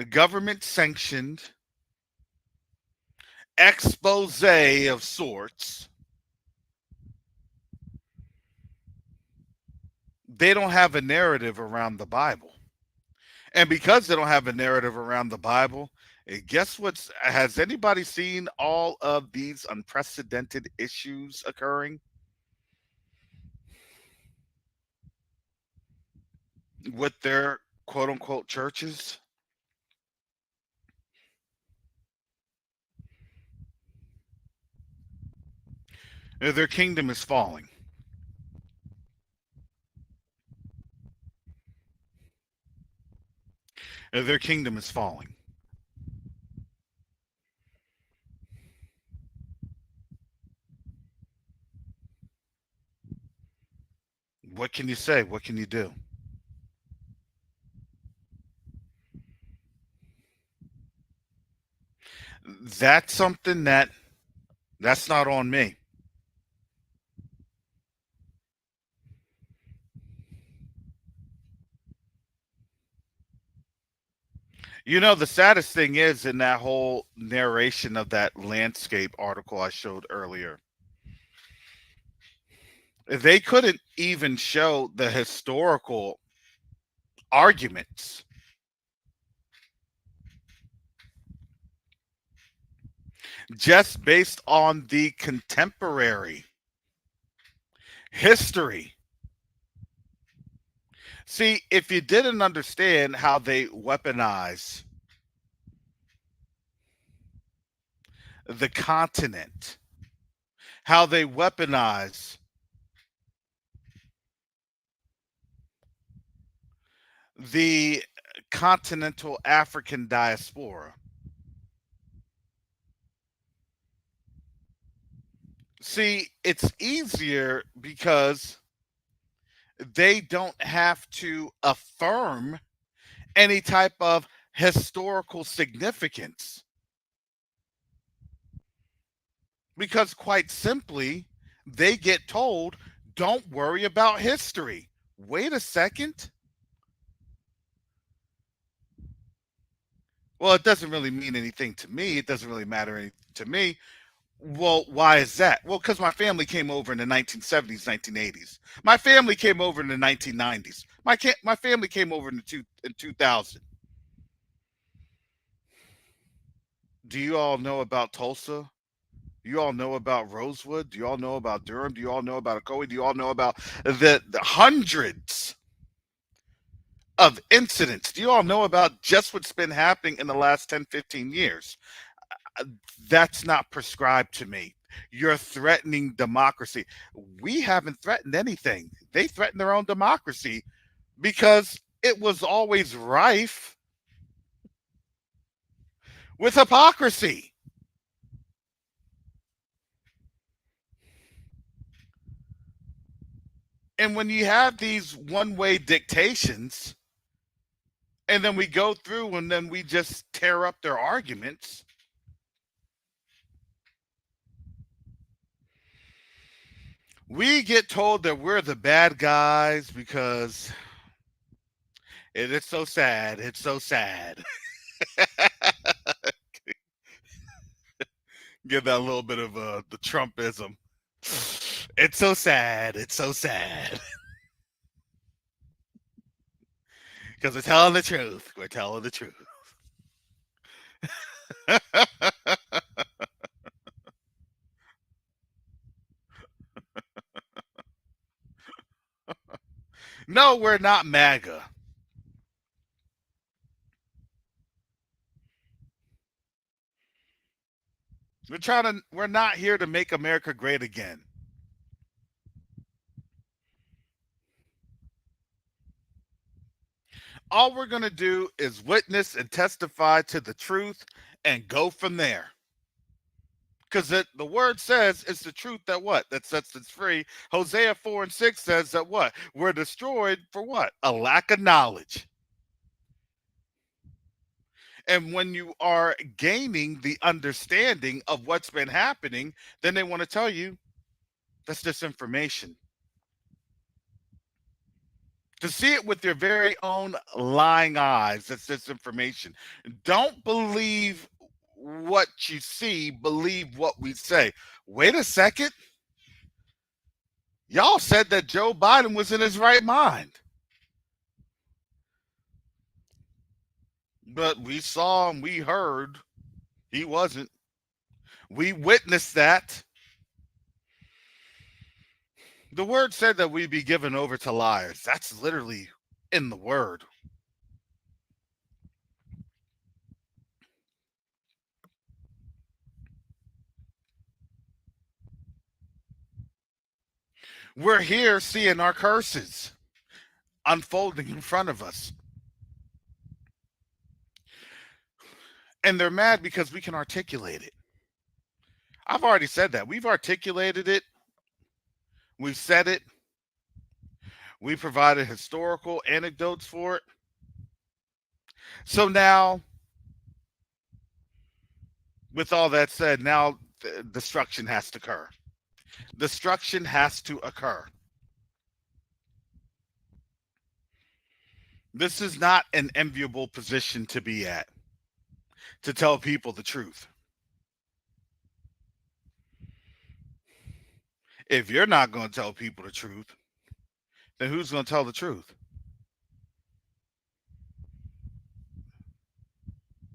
government sanctioned expose of sorts, they don't have a narrative around the Bible. And because they don't have a narrative around the Bible, guess what's, has anybody seen all of these unprecedented issues occurring with their quote unquote churches? Their kingdom is falling. Their kingdom is falling. What can you say? What can you do? That's something that's not on me. You know, the saddest thing is in that whole narration of that landscape article I showed earlier, they couldn't even show the historical arguments. Just based on the contemporary history. See, if you didn't understand how they weaponize the continent, how they weaponize the continental African diaspora. See, it's easier because they don't have to affirm any type of historical significance. Because quite simply, they get told, don't worry about history. Wait a second. Well, it doesn't really mean anything to me. It doesn't really matter anything to me. Well, why is that? Well, because my family came over in the 1970s, 1980s. My family came over in the 1990s. My family came over in 2000. Do you all know about Tulsa? Do you all know about Rosewood? Do you all know about Durham? Do you all know about Ocoee? Do you all know about the hundreds of incidents? Do you all know about just what's been happening in the last 10, 15 years? That's not prescribed to me. You're threatening democracy. We haven't threatened anything. They threatened their own democracy because it was always rife with hypocrisy. And when you have these one-way dictations, and then we go through and then we just tear up their arguments, we get told that we're the bad guys because it is so sad. It's so sad. Give that a little bit of the Trumpism. It's so sad. It's so sad. Because we're telling the truth. We're telling the truth. No, we're not MAGA. We're not here to make America great again. All we're going to do is witness and testify to the truth and go from there. Because the word says it's the truth that what? That sets us free. Hosea 4:6 says that what? We're destroyed for what? A lack of knowledge. And when you are gaining the understanding of what's been happening, then they want to tell you that's disinformation. To see it with your very own lying eyes, that's disinformation. Don't believe what you see, believe what we say. Wait a second. Y'all said that Joe Biden was in his right mind. But we saw and we heard he wasn't. We witnessed that. The word said that we'd be given over to liars. That's literally in the word. We're here seeing our curses unfolding in front of us. And they're mad because we can articulate it. I've already said that. We've articulated it. We've said it. We provided historical anecdotes for it. So now, with all that said, now destruction has to occur. Destruction has to occur. This is not an enviable position to be at, to tell people the truth. If you're not going to tell people the truth, then who's going to tell the truth?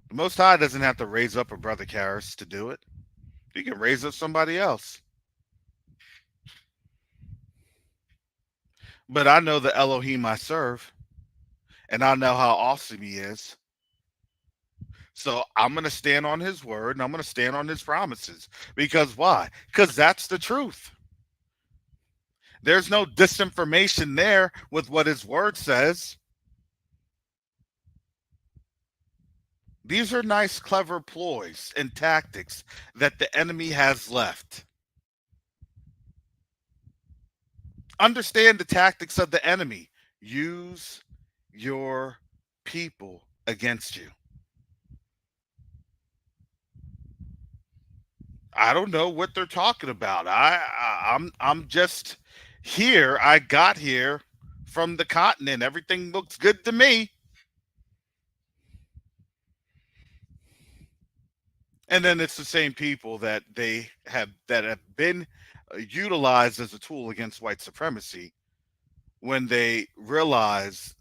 The Most High doesn't have to raise up a brother Karras to do it. He can raise up somebody else. But I know the Elohim I serve, and I know how awesome he is. So I'm going to stand on his word, and I'm going to stand on his promises. Because why? Because that's the truth. There's no disinformation there with what his word says. These are nice, clever ploys and tactics that the enemy has left. Understand the tactics of the enemy. Use your people against you. I don't know what they're talking about. I'm just here. I got here from the continent. Everything looks good to me. And then it's the same people that have been utilized as a tool against white supremacy when they realize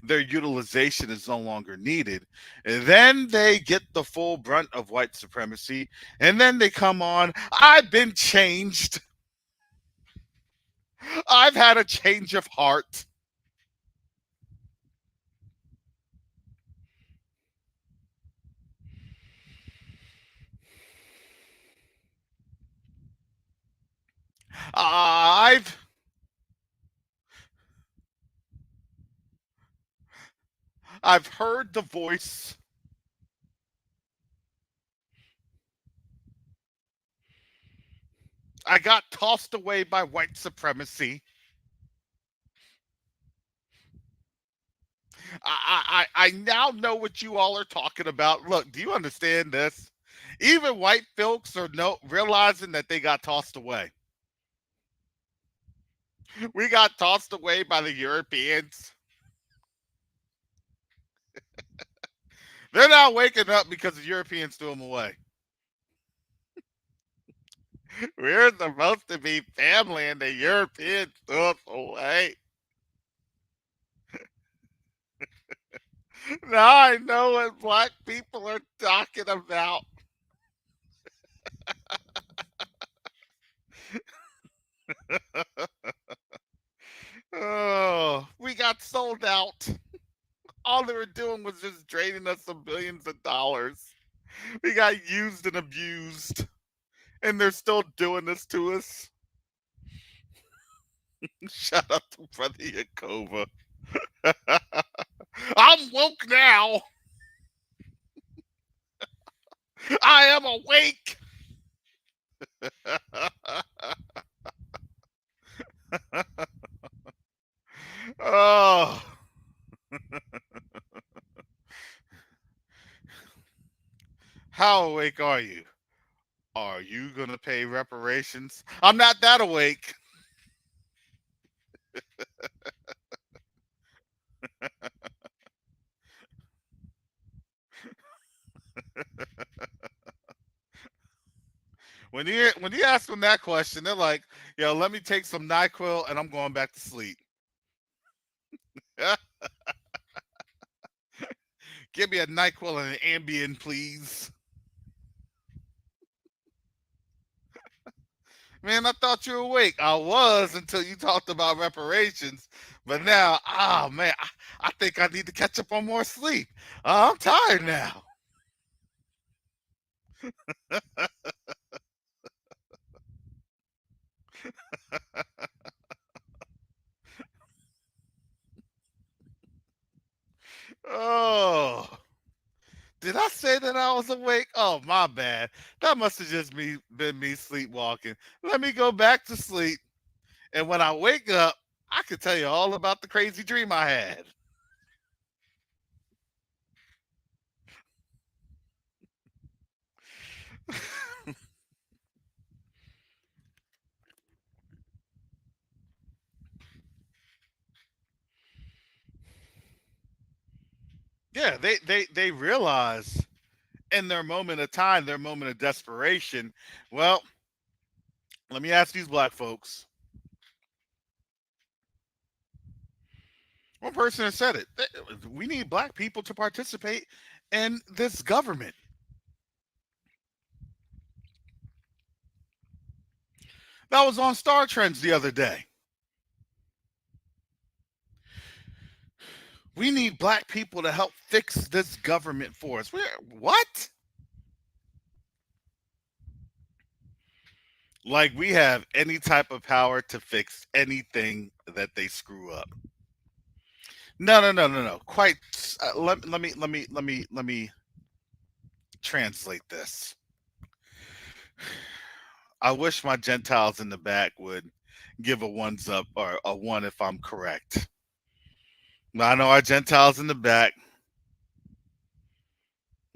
their utilization is no longer needed. And then they get the full brunt of white supremacy, and then they come on, I've been changed. I've had a change of heart. I've heard the voice. I got tossed away by white supremacy. I now know what you all are talking about. Look, do you understand this? Even white folks are realizing that they got tossed away. We got tossed away by the Europeans. They're not waking up because the Europeans threw them away. We're supposed to be family, and the Europeans threw us away. Now I know what black people are talking about. Oh, we got sold out. All they were doing was just draining us of billions of dollars. We got used and abused, and they're still doing this to us. Shout out to Brother Yakova. I'm woke now. I am awake. Oh, how awake are you? Are you going to pay reparations? I'm not that awake. When you ask them that question, they're like, "Yo, let me take some NyQuil and I'm going back to sleep." Give me a NyQuil and an Ambien, please. Man, I thought you were awake. I was until you talked about reparations. But now, oh man, I think I need to catch up on more sleep. I'm tired now. Oh, did I say that I was awake? Oh, my bad. That must have just been me sleepwalking. Let me go back to sleep. And when I wake up, I can tell you all about the crazy dream I had. Yeah, they realize in their moment of time, their moment of desperation. Well, let me ask these black folks. One person has said it. We need black people to participate in this government. That was on Star Trends the other day. We need black people to help fix this government for us. What? Like we have any type of power to fix anything that they screw up. No, no, no, no, no. Quite. Let me translate this. I wish my Gentiles in the back would give a ones up or a one if I'm correct. I know our Gentiles in the back.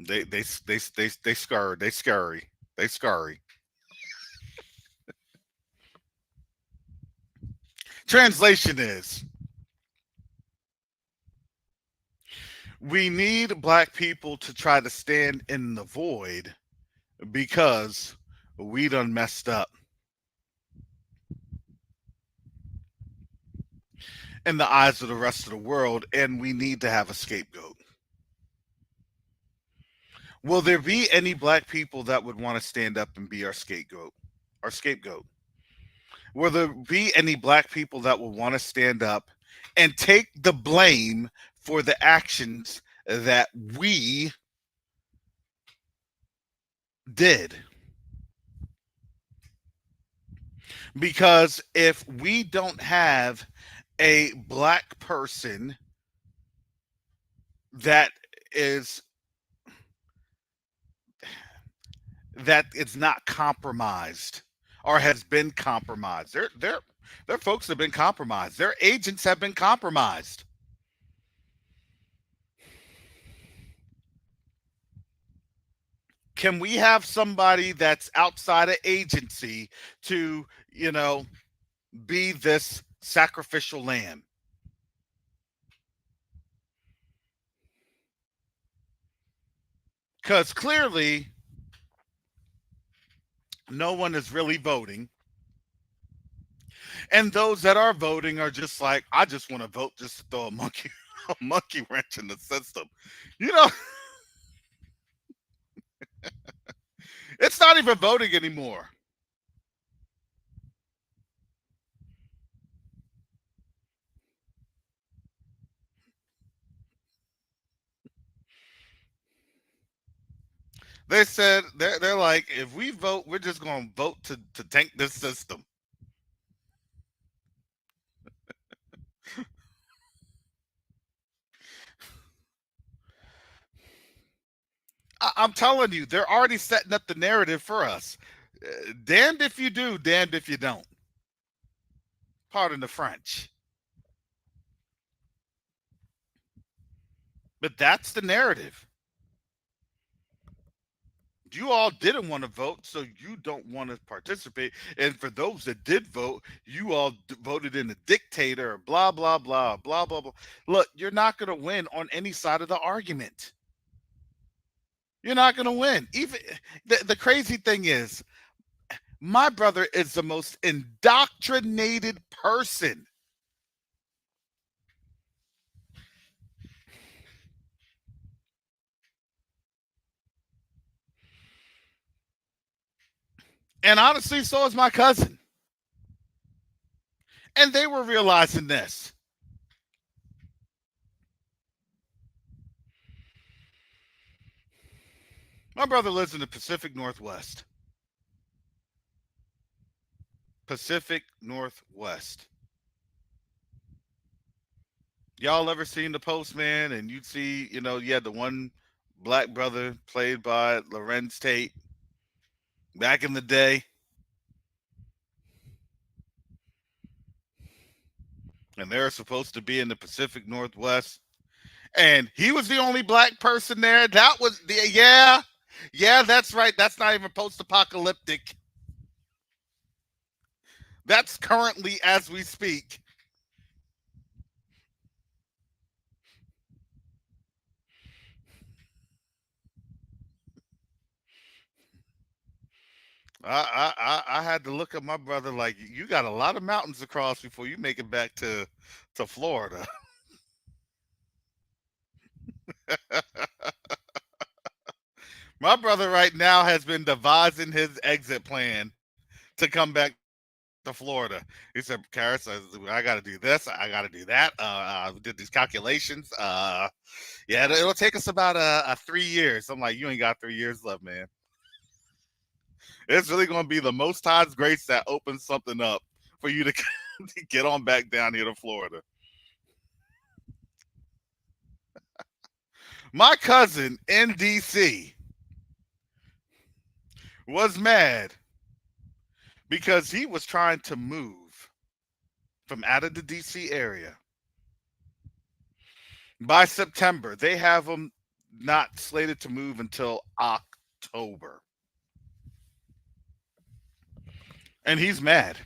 They scurry. They scurry. They scurry. Translation is we need black people to try to stand in the void because we done messed up in the eyes of the rest of the world, and we need to have a scapegoat. Will there be any black people that would want to stand up and be our scapegoat? Our scapegoat. Will there be any black people that will want to stand up and take the blame for the actions that we did? Because if we don't have a black person that is that it's not compromised or has been compromised. Their folks have been compromised. Their agents have been compromised. Can we have somebody that's outside of agency to, be this sacrificial lamb? Because clearly no one is really voting. And those that are voting are just like, I just want to vote just to throw a monkey a monkey wrench in the system. You know, it's not even voting anymore. They said they're like, if we vote, we're just gonna vote to tank this system. I'm telling you, they're already setting up the narrative for us. Damned if you do, damned if you don't. Pardon the French. But that's the narrative. You all didn't want to vote, so you don't want to participate. And for those that did vote, you all voted in a dictator, blah, blah, blah, blah, blah, blah. Look, you're not going to win on any side of the argument. You're not going to win. Even the crazy thing is, my brother is the most indoctrinated person. And honestly, so is my cousin. And they were realizing this. My brother lives in the Pacific Northwest. Pacific Northwest. Y'all ever seen The Postman? And you'd see, you had the one black brother played by Lorenz Tate back in the day. And they're supposed to be in the Pacific Northwest. And he was the only black person there. That was the, yeah. Yeah, that's right. That's not even post apocalyptic. That's currently as we speak. I had to look at my brother like, you got a lot of mountains to cross before you make it back to Florida. My brother right now has been devising his exit plan to come back to Florida. He said, Karis, I got to do this. I got to do that. I did these calculations. Yeah, it'll take us about 3 years. I'm like, you ain't got 3 years left, man. It's really going to be the Most High's grace that opens something up for you to get on back down here to Florida. My cousin in DC was mad because he was trying to move from out of the DC area. By September, they have him not slated to move until October. And he's mad.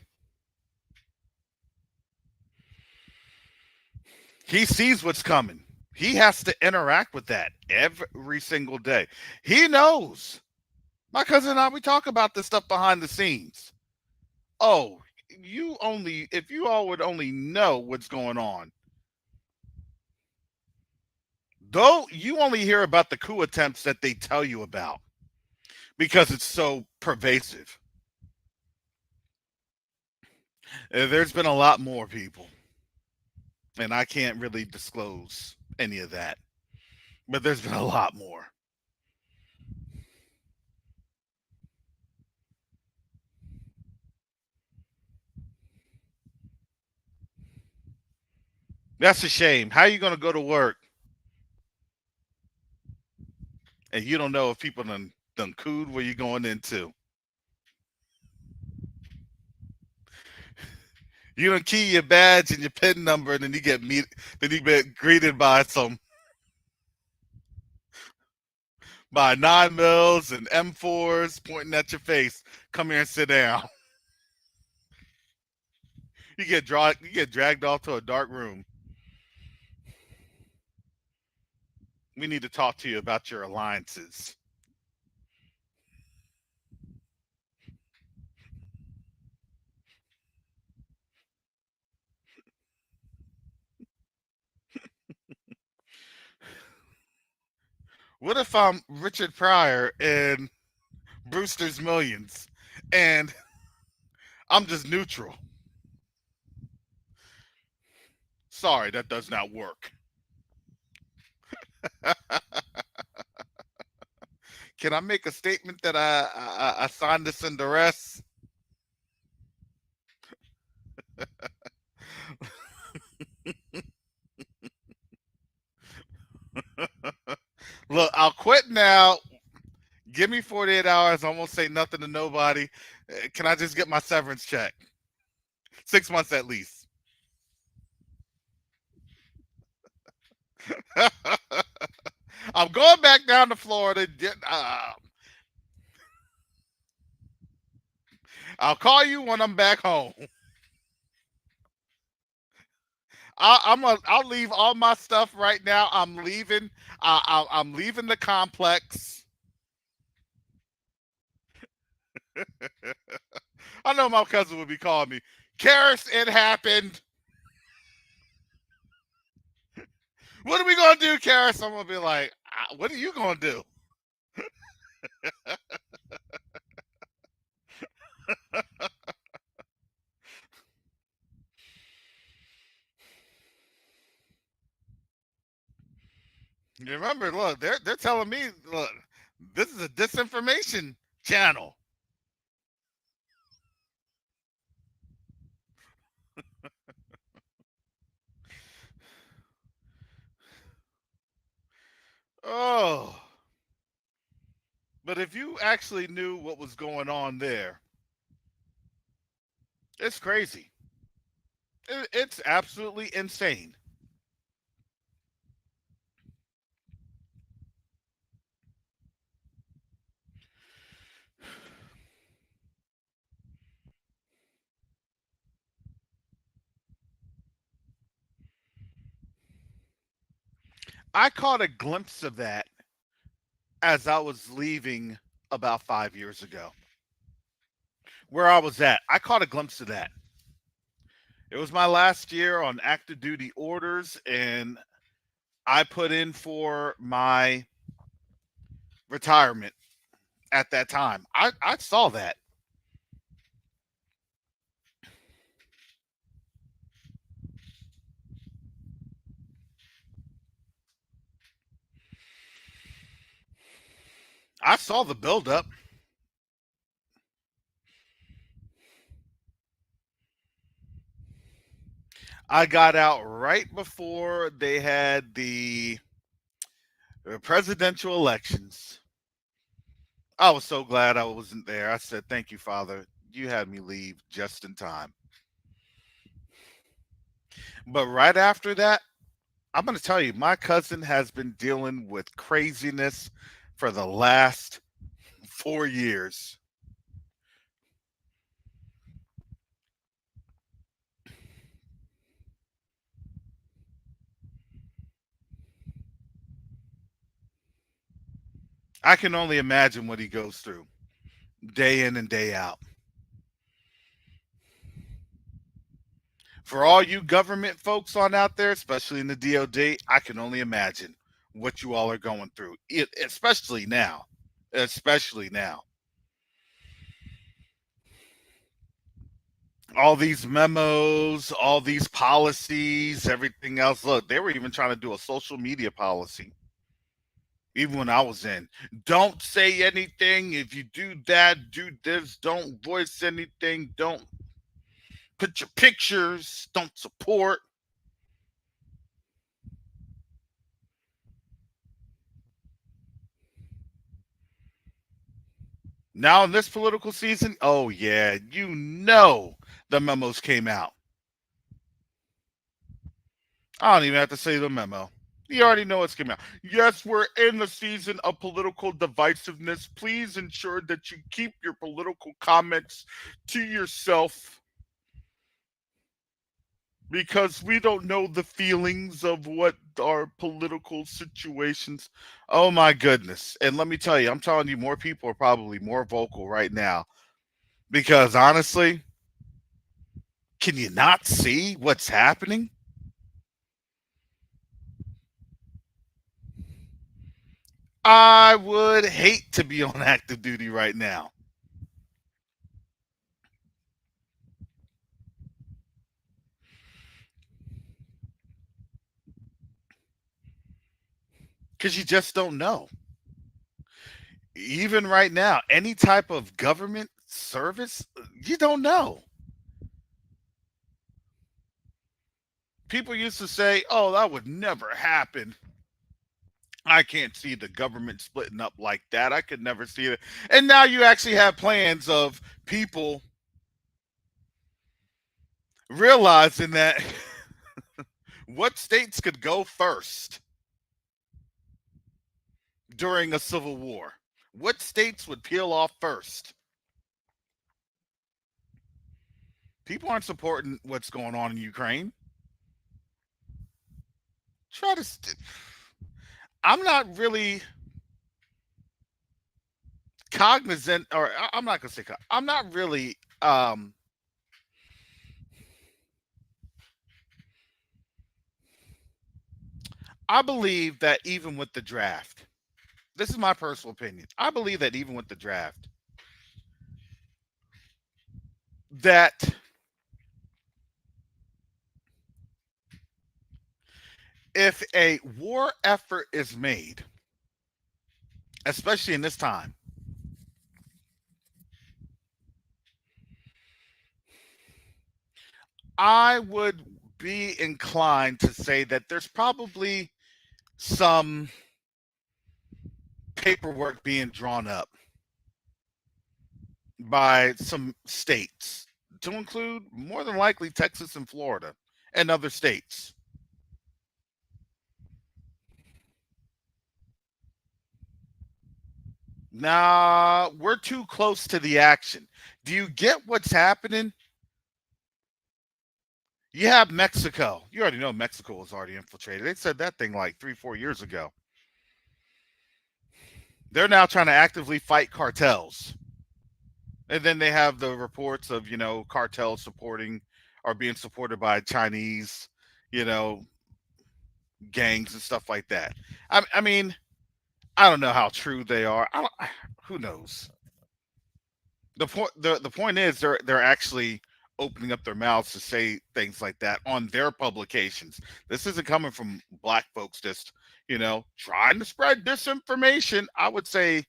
He sees what's coming. He has to interact with that every single day. He knows. My cousin and I, we talk about this stuff behind the scenes. Oh, if you all would only know what's going on. Though you only hear about the coup attempts that they tell you about because it's so pervasive. There's been a lot more, people. And I can't really disclose any of that. But there's been a lot more. That's a shame. How are you going to go to work and you don't know if people done cooed where you going into. You don't key your badge and your PIN number, and then then you get greeted by by 9 mils and M4s pointing at your face. Come here and sit down. You get dragged off to a dark room. We need to talk to you about your alliances. What if I'm Richard Pryor in Brewster's Millions and I'm just neutral? Sorry, that does not work. Can I make a statement that I signed this in duress? Look, I'll quit now. Give me 48 hours. I won't say nothing to nobody. Can I just get my severance check? 6 months at least. I'm going back down to Florida. I'll call you when I'm back home. I'll leave all my stuff right now. I'm leaving. I'm leaving the complex. I know my cousin would be calling me. Karis, it happened. What are we gonna do, Karis? I'm gonna be like, what are you gonna do? You remember, look, they're telling me, look, this is a disinformation channel. Oh, but if you actually knew what was going on there, it's crazy. It's absolutely insane. I caught a glimpse of that as I was leaving about 5 years ago. Where I was at, I caught a glimpse of that. It was my last year on active duty orders, and I put in for my retirement at that time. I saw that. I saw the buildup. I got out right before they had the presidential elections. I was so glad I wasn't there. I said, "Thank you, Father. You had me leave just in time." But right after that, I'm going to tell you, my cousin has been dealing with craziness for the last 4 years. I can only imagine what he goes through day in and day out. For all you government folks on out there, especially in the DOD, I can only imagine what you all are going through, especially now. Especially now. All these memos, all these policies, everything else. Look, they were even trying to do a social media policy. Even when I was in, don't say anything. If you do that, do this. Don't voice anything. Don't put your pictures. Don't support. Now in this political season, oh yeah, you know the memos came out. I don't even have to say the memo. You already know it's coming out. Yes, we're in the season of political divisiveness. Please ensure that you keep your political comments to yourself because we don't know the feelings of what our political situations. Oh my goodness. And let me tell you, I'm telling you, more people are probably more vocal right now because honestly, can you not see what's happening? I would hate to be on active duty right now because you just don't know. Even right now, any type of government service, you don't know. People used to say, oh, that would never happen. I can't see the government splitting up like that. I could never see it. And now you actually have plans of people realizing that what states could go first during a civil war? What states would peel off first? People aren't supporting what's going on in Ukraine. Try to. I'm not really cognizant, or I'm not gonna say. I'm not really. I believe that even with the draft, this is my personal opinion. I believe that even with the draft, that if a war effort is made, especially in this time, I would be inclined to say that there's probably some paperwork being drawn up by some states to include more than likely Texas and Florida and other states. Nah, we're too close to the action. Do you get what's happening? You have Mexico. You already know Mexico was already infiltrated. They said that thing like 3, 4 years ago. They're now trying to actively fight cartels. And then they have the reports of, cartels supporting or being supported by Chinese, you know, gangs and stuff like that. I mean, I don't know how true they are. Who knows? The point is they're actually opening up their mouths to say things like that on their publications. This isn't coming from black folks just trying to spread disinformation. I would say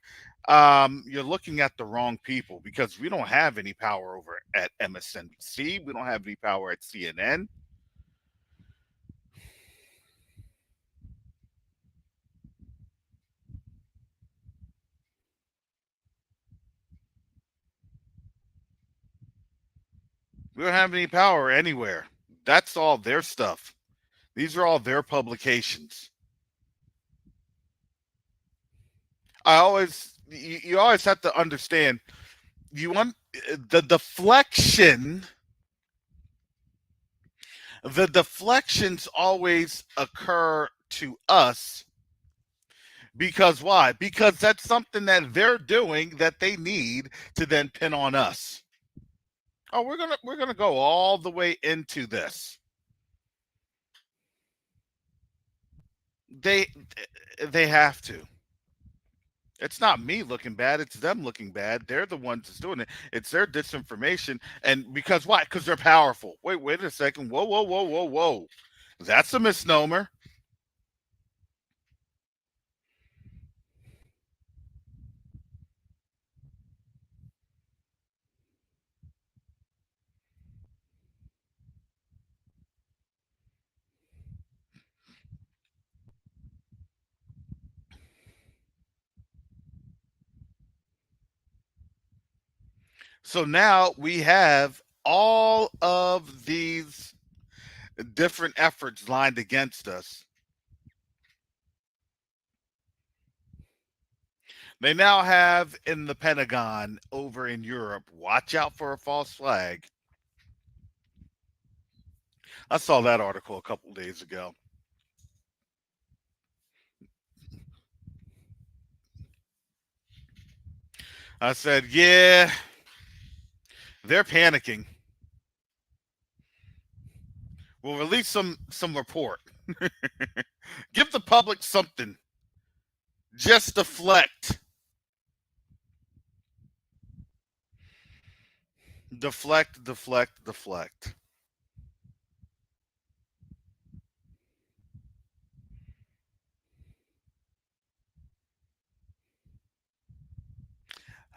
you're looking at the wrong people because we don't have any power over at MSNBC. We don't have any power at CNN. We don't have any power anywhere. That's all their stuff. These are all their publications. You always have to understand you want the deflection. The deflections always occur to us because why? Because that's something that they're doing that they need to then pin on us. Oh, we're gonna go all the way into this. They they have to. It's not me looking bad. It's them looking bad. They're the ones that's doing it. It's their disinformation. And because why? Because they're powerful. Wait a second. Whoa, whoa, whoa, whoa, whoa. That's a misnomer. So now we have all of these different efforts lined against us. They now have in the Pentagon over in Europe, watch out for a false flag. I saw that article a couple days ago. I said, yeah, they're panicking. We'll release some report. Give the public something. Just deflect. Deflect, deflect, deflect.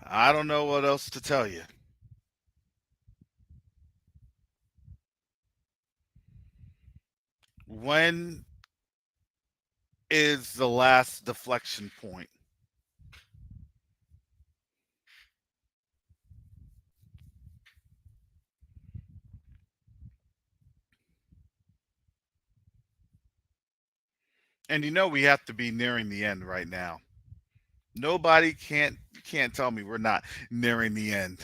I don't know what else to tell you. When is the last deflection point? And you know we have to be nearing the end right now. Nobody can't tell me we're not nearing the end.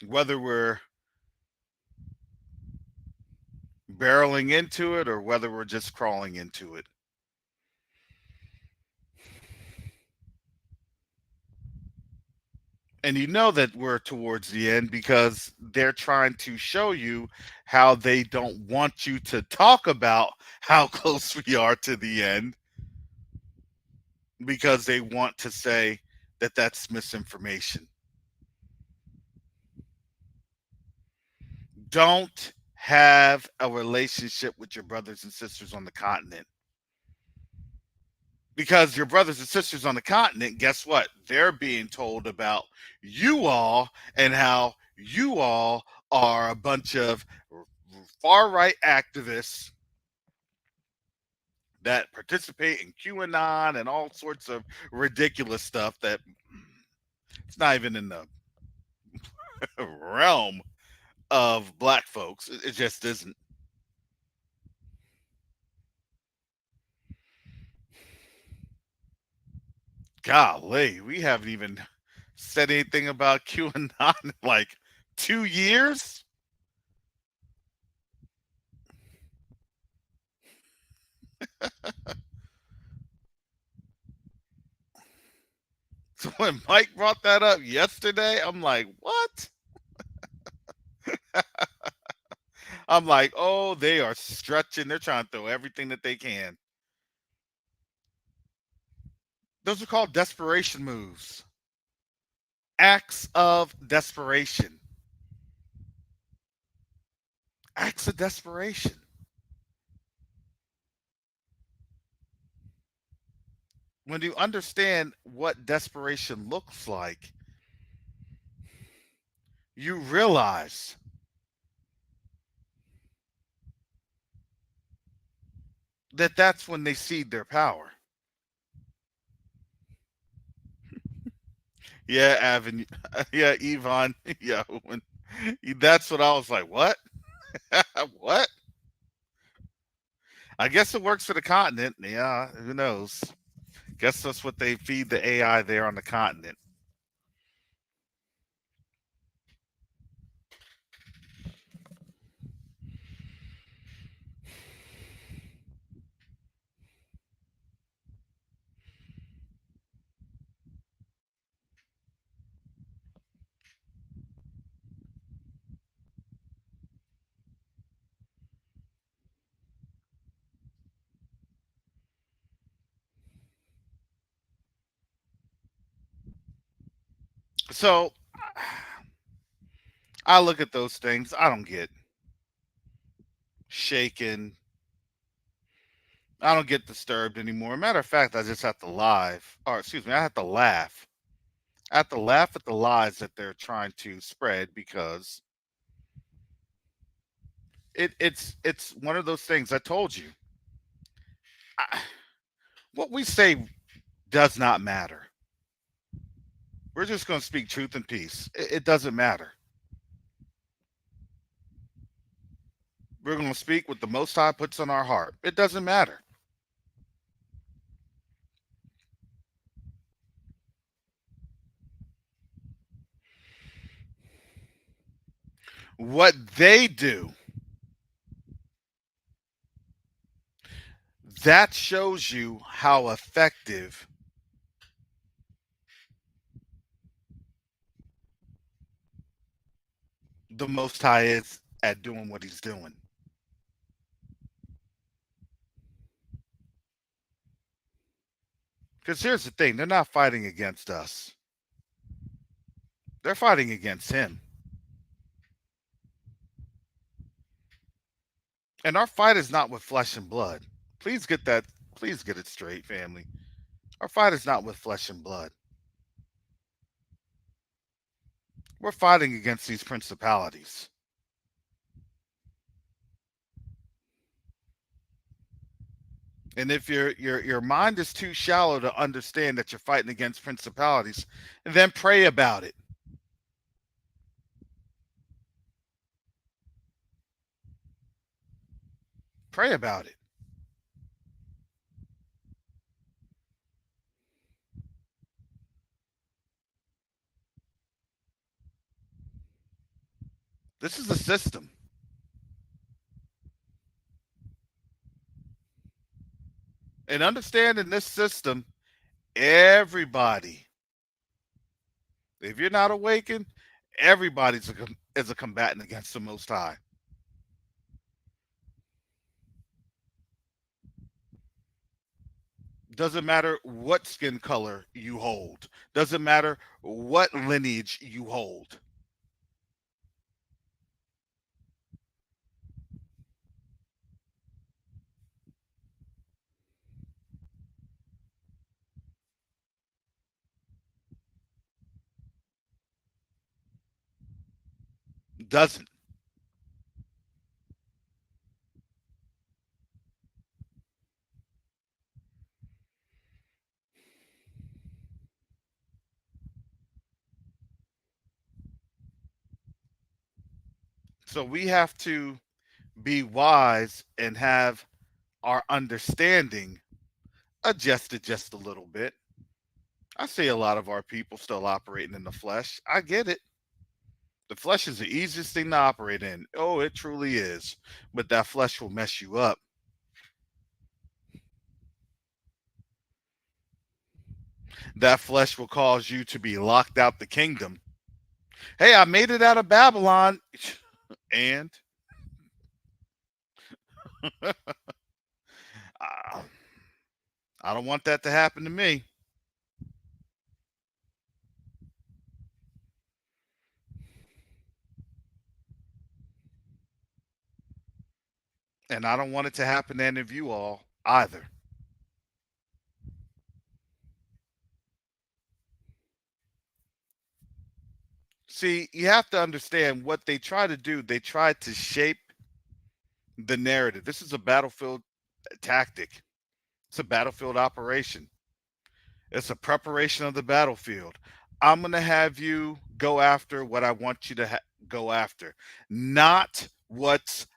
Whether we're barreling into it or whether we're just crawling into it. And you know that we're towards the end because they're trying to show you how they don't want you to talk about how close we are to the end because they want to say that that's misinformation. Don't have a relationship with your brothers and sisters on the continent. Because your brothers and sisters on the continent, guess what? They're being told about you all and how you all are a bunch of far right activists that participate in QAnon and all sorts of ridiculous stuff that it's not even in the realm of black folks. It just isn't. Golly, we haven't even said anything about QAnon in like 2 years. So when Mike brought that up yesterday, I'm like, what? I'm like, oh, they are stretching. They're trying to throw everything that they can. Those are called desperation moves. Acts of desperation. Acts of desperation. When you understand what desperation looks like, you realize that that's when they cede their power. Yeah, Avenue. Yeah, Yvonne. Yeah, when, that's what I was like. What? What? I guess it works for the continent. Yeah, who knows? Guess that's what they feed the AI there on the continent. So I look at those things. I don't get shaken. I don't get disturbed anymore. Matter of fact, I just have to I have to laugh. I have to laugh at the lies that they're trying to spread because it's one of those things. I told you, I, what we say does not matter. We're just going to speak truth and peace. It doesn't matter. We're going to speak what the Most High puts on our heart. It doesn't matter. What they do, that shows you how effective the Most High is at doing what he's doing. Because here's the thing, they're not fighting against us. They're fighting against him. And our fight is not with flesh and blood. Please get that, please get it straight, family. Our fight is not with flesh and blood. We're fighting against these principalities. And if your mind is too shallow to understand that you're fighting against principalities, then pray about it. Pray about it. This is a system. And understand in this system, everybody, if you're not awakened, everybody's is a combatant against the Most High. Doesn't matter what skin color you hold. Doesn't matter what lineage you hold. Doesn't. So we have to be wise and have our understanding adjusted just a little bit. I see a lot of our people still operating in the flesh. I get it. The flesh is the easiest thing to operate in. Oh, it truly is. But that flesh will mess you up. That flesh will cause you to be locked out the kingdom. Hey, I made it out of Babylon. And I don't want that to happen to me. And I don't want it to happen to any of you all either. See, you have to understand what they try to do. They try to shape the narrative. This is a battlefield tactic. It's a battlefield operation. It's a preparation of the battlefield. I'm going to have you go after what I want you to go after, not what's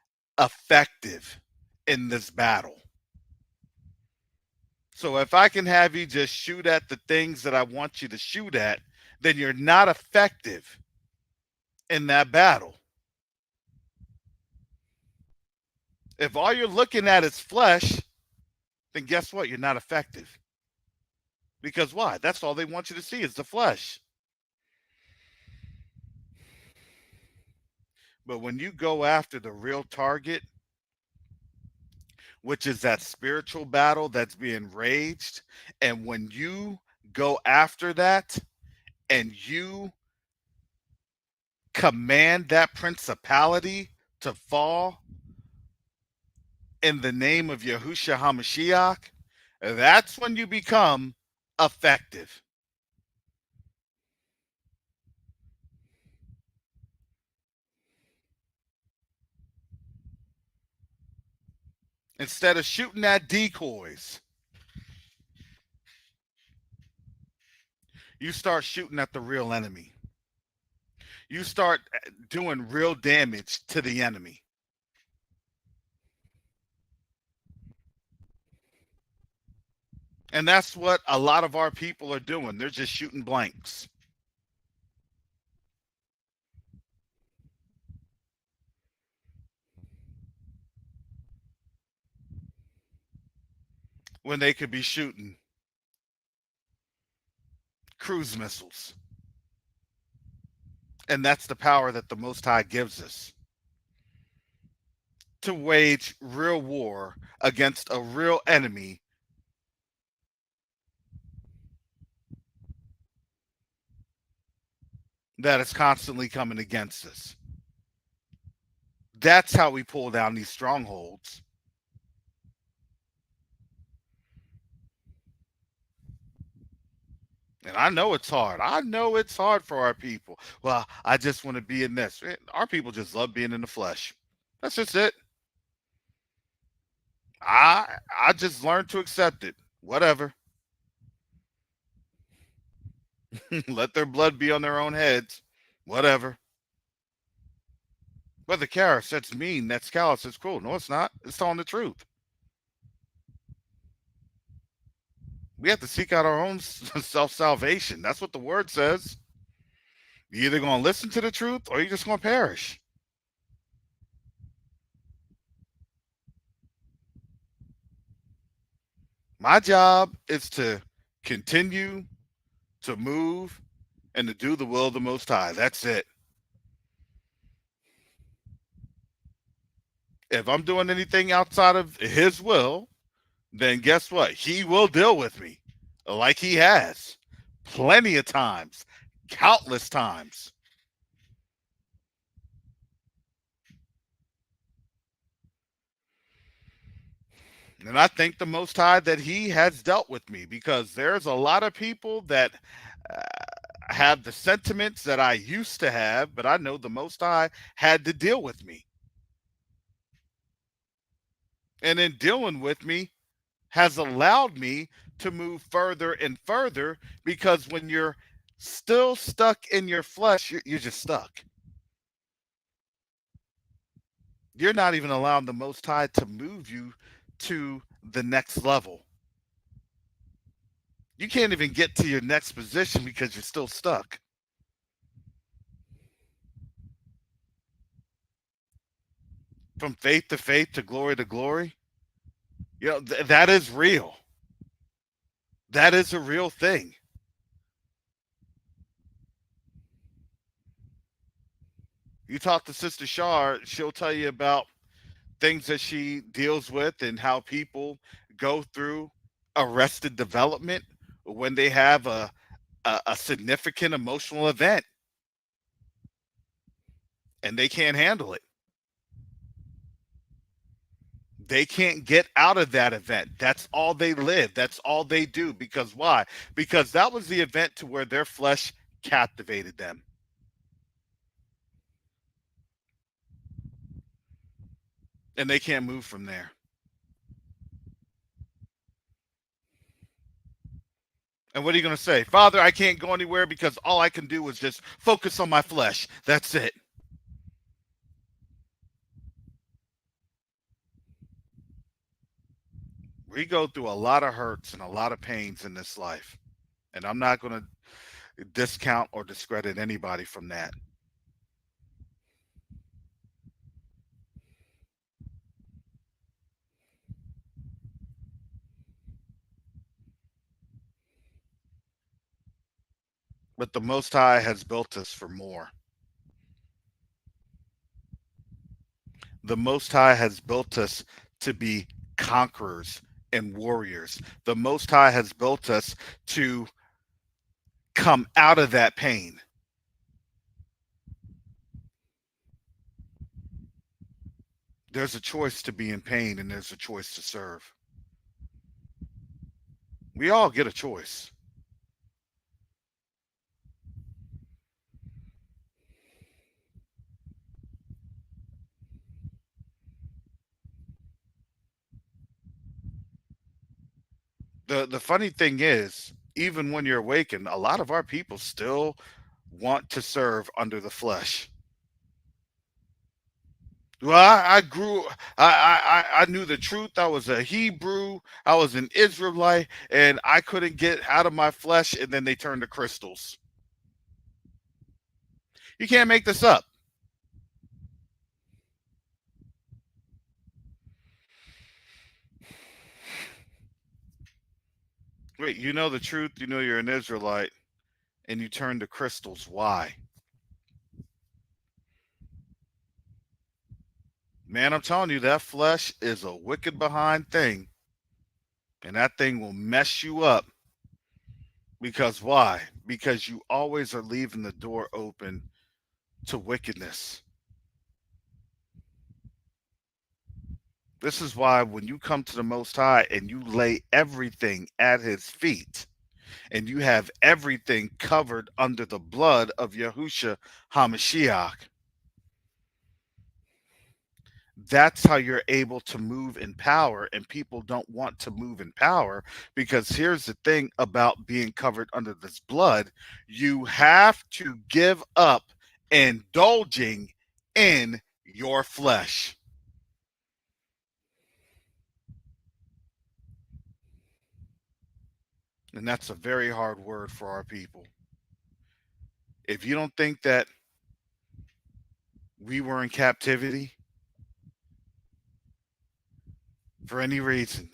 effective in this battle. So if I can have you just shoot at the things that I want you to shoot at, then you're not effective in that battle. If all you're looking at is flesh, then guess what? You're not effective. Because why? That's all they want you to see is the flesh. But when you go after the real target, which is that spiritual battle that's being raged, and when you go after that and you command that principality to fall in the name of Yahushua HaMashiach, that's when you become effective. Instead of shooting at decoys, you start shooting at the real enemy. You start doing real damage to the enemy. And that's what a lot of our people are doing. They're just shooting blanks. When they could be shooting cruise missiles. And that's the power that the Most High gives us to wage real war against a real enemy that is constantly coming against us. That's how we pull down these strongholds. And I know it's hard. I know it's hard for our people. Well, I just want to be in this. Our people just love being in the flesh. That's just it. I just learned to accept it. Whatever. Let their blood be on their own heads. Whatever. But the Karis, that's mean, that's callous, that's cruel. No, it's not. It's telling the truth. We have to seek out our own self-salvation. That's what the word says. You're either going to listen to the truth or you're just going to perish. My job is to continue to move and to do the will of the Most High. That's it. If I'm doing anything outside of His will, then guess what? He will deal with me like He has plenty of times, countless times. And I thank the Most High that He has dealt with me, because there's a lot of people that uh, have the sentiments that I used to have, but I know the Most High had to deal with me. And in dealing with me, has allowed me to move further and further, because when you're still stuck in your flesh, you're just stuck. You're not even allowing the Most High to move you to the next level. You can't even get to your next position because you're still stuck. From faith to faith, to glory, that is real. That is a real thing. You talk to Sister Shar, she'll tell you about things that she deals with and how people go through arrested development when they have a significant emotional event and they can't handle it. They can't get out of that event. That's all they live. That's all they do. Because why? Because that was the event to where their flesh captivated them. And they can't move from there. And what are you going to say? Father, I can't go anywhere because all I can do is just focus on my flesh. That's it. We go through a lot of hurts and a lot of pains in this life. And I'm not going to discount or discredit anybody from that. But the Most High has built us for more. The Most High has built us to be conquerors and warriors. The Most High has built us to come out of that pain. There's a choice to be in pain and there's a choice to serve. We all get a choice. The funny thing is, even when you're awakened, a lot of our people still want to serve under the flesh. Well, I grew. I knew the truth. I was a Hebrew. I was an Israelite, and I couldn't get out of my flesh. And then they turned to crystals. You can't make this up. Wait, you know the truth. You know you're an Israelite, and you turn to crystals. Why? Man, I'm telling you, that flesh is a wicked behind thing, and that thing will mess you up. Because why? Because you always are leaving the door open to wickedness. This is why when you come to the Most High and you lay everything at his feet and you have everything covered under the blood of Yahusha HaMashiach, that's how you're able to move in power. And people don't want to move in power because here's the thing about being covered under this blood: you have to give up indulging in your flesh. And that's a very hard word for our people. If you don't think that we were in captivity for any reason,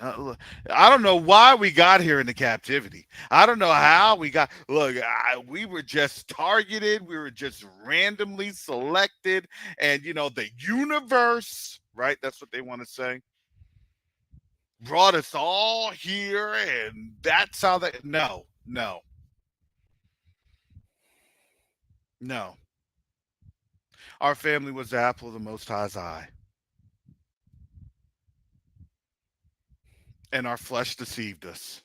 I don't know why we got here into captivity. I don't know how we got. Look, we were just targeted. We were just randomly selected, and the universe, right? That's what they want to say. Brought us all here, and that's how they. No, no, no. Our family was the apple of the Most High's eye, and our flesh deceived us.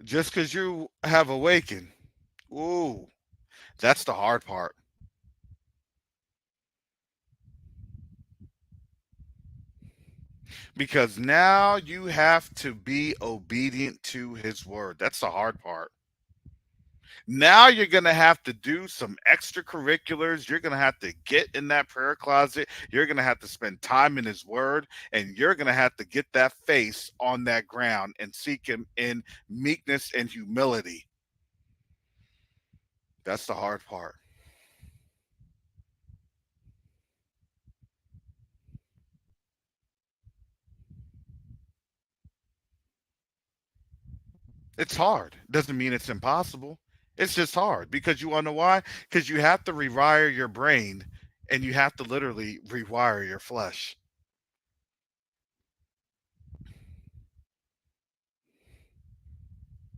Just because you have awakened, ooh, that's the hard part. Because now you have to be obedient to his word. That's the hard part. Now you're going to have to do some extracurriculars. You're going to have to get in that prayer closet. You're going to have to spend time in his word. And you're going to have to get that face on that ground and seek him in meekness and humility. That's the hard part. It's hard. Doesn't mean it's impossible. It's just hard because you want to know why? Because you have to rewire your brain and you have to literally rewire your flesh.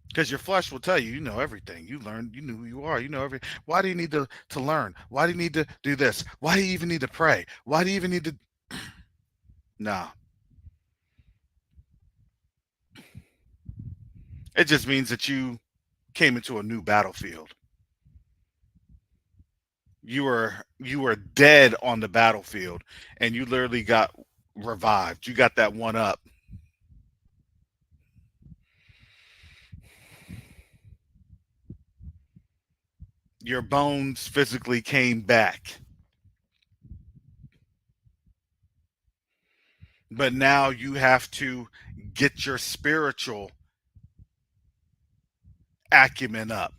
Because your flesh will tell you, you know everything. You learn, you know who you are, you know everything. Why do you need to learn? Why do you need to do this? Why do you even need to pray? Why do you even need to nah. It just means that you came into a new battlefield. You were dead on the battlefield and you literally got revived. You got that one up. Your bones physically came back. But now you have to get your spiritual acumen up.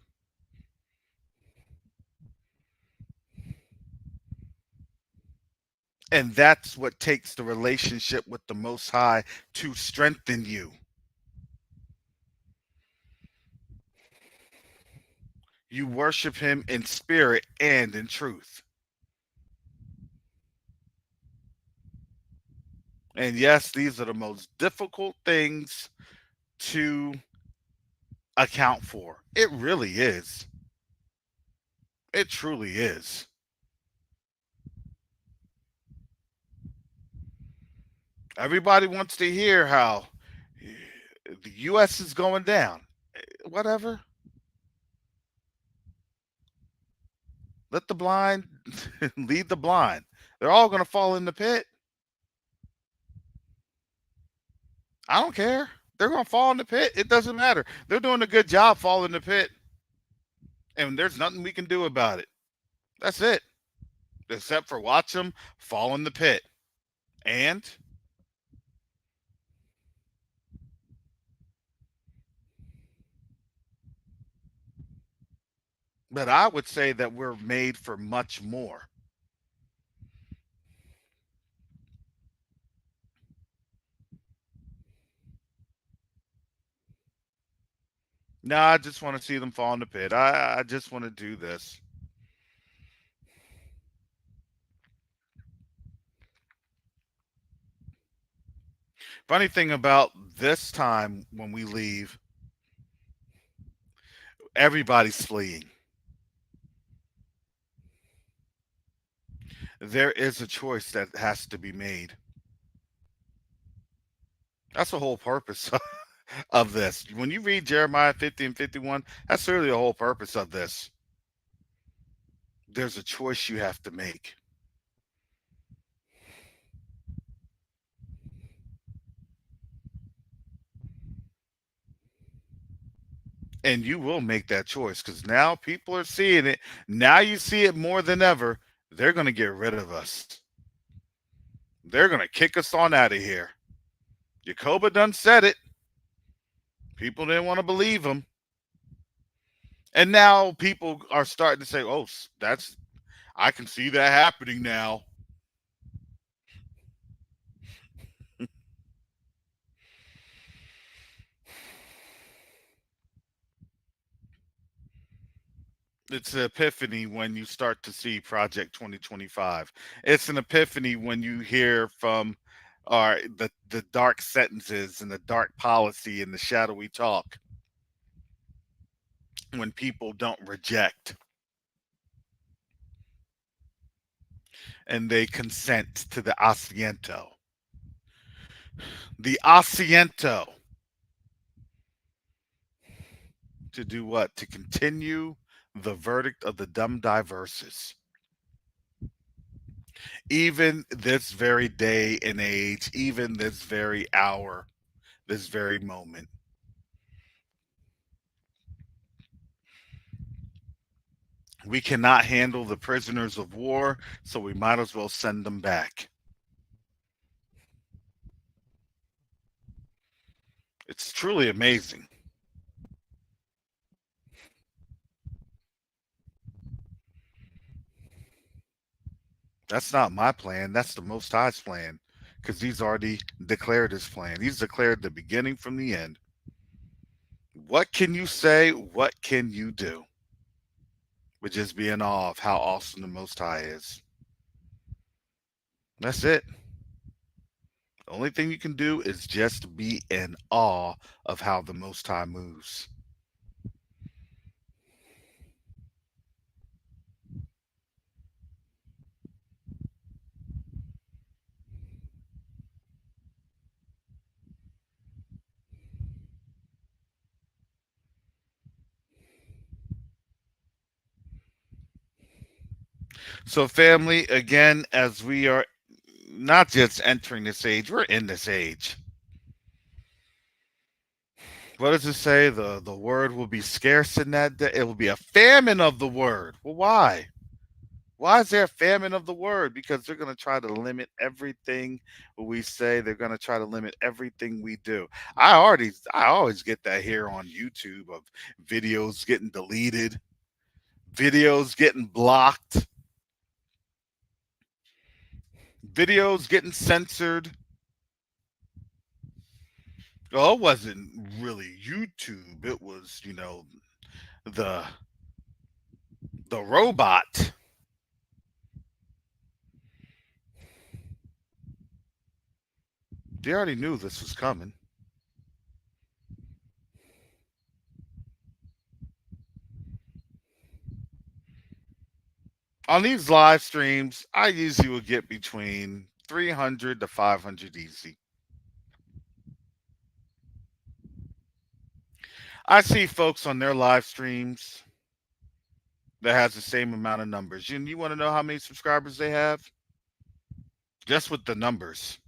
And that's what takes the relationship with the Most High to strengthen you. You worship him in spirit and in truth. And yes, these are the most difficult things to account for. It really is. It truly is. Everybody wants to hear how the US is going down. Whatever. Let the blind lead the blind. They're all going to fall in the pit. I don't care. They're going to fall in the pit. It doesn't matter. They're doing a good job falling in the pit, and there's nothing we can do about it. That's it. Except for watch them fall in the pit. And but I would say that we're made for much more. No, I just want to see them fall in the pit. I just want to do this. Funny thing about this time when we leave, everybody's fleeing. There is a choice that has to be made. That's the whole purpose of this. When you read Jeremiah 50 and 51, that's really the whole purpose of this. There's a choice you have to make. And you will make that choice because now people are seeing it. Now you see it more than ever. They're going to get rid of us. They're going to kick us on out of here. Jacoba done said it. People didn't want to believe him. And now people are starting to say, oh, I can see that happening now. It's an epiphany when you start to see Project 2025. It's an epiphany when you hear from the dark sentences and the dark policy and the shadowy talk when people don't reject and they consent to the asiento. The asiento to do what? To continue the verdict of the dumb diverses. Even this very day and age, even this very hour, this very moment. We cannot handle the prisoners of war, so we might as well send them back. It's truly amazing. That's not my plan. That's the Most High's plan because he's already declared his plan. He's declared the beginning from the end. What can you say? What can you do? But just be in awe of how awesome the Most High is. That's it. The only thing you can do is just be in awe of how the Most High moves. So, family, again, as we are not just entering this age, we're in this age. What does it say? The word will be scarce in that day. It will be a famine of the word. Well, why? Why is there a famine of the word? Because they're going to try to limit everything we say. They're going to try to limit everything we do. I always get that here on YouTube of videos getting deleted, videos getting blocked, videos getting censored. Well, it wasn't really YouTube. It was, the the robot. They already knew this was coming. On these live streams, I usually will get between 300 to 500 easy. I see folks on their live streams that has the same amount of numbers. And you want to know how many subscribers they have? Just with the numbers.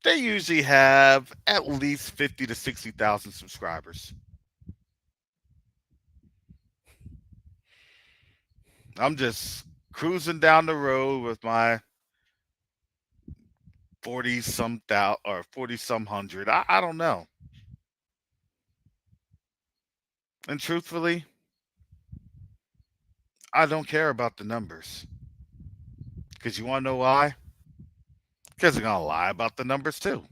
They usually have at least 50 to 60,000 subscribers. I'm just cruising down the road with my 40 some thousand or 40 some hundred. I don't know. And truthfully, I don't care about the numbers. Because you want to know why? Because they're going to lie about the numbers too.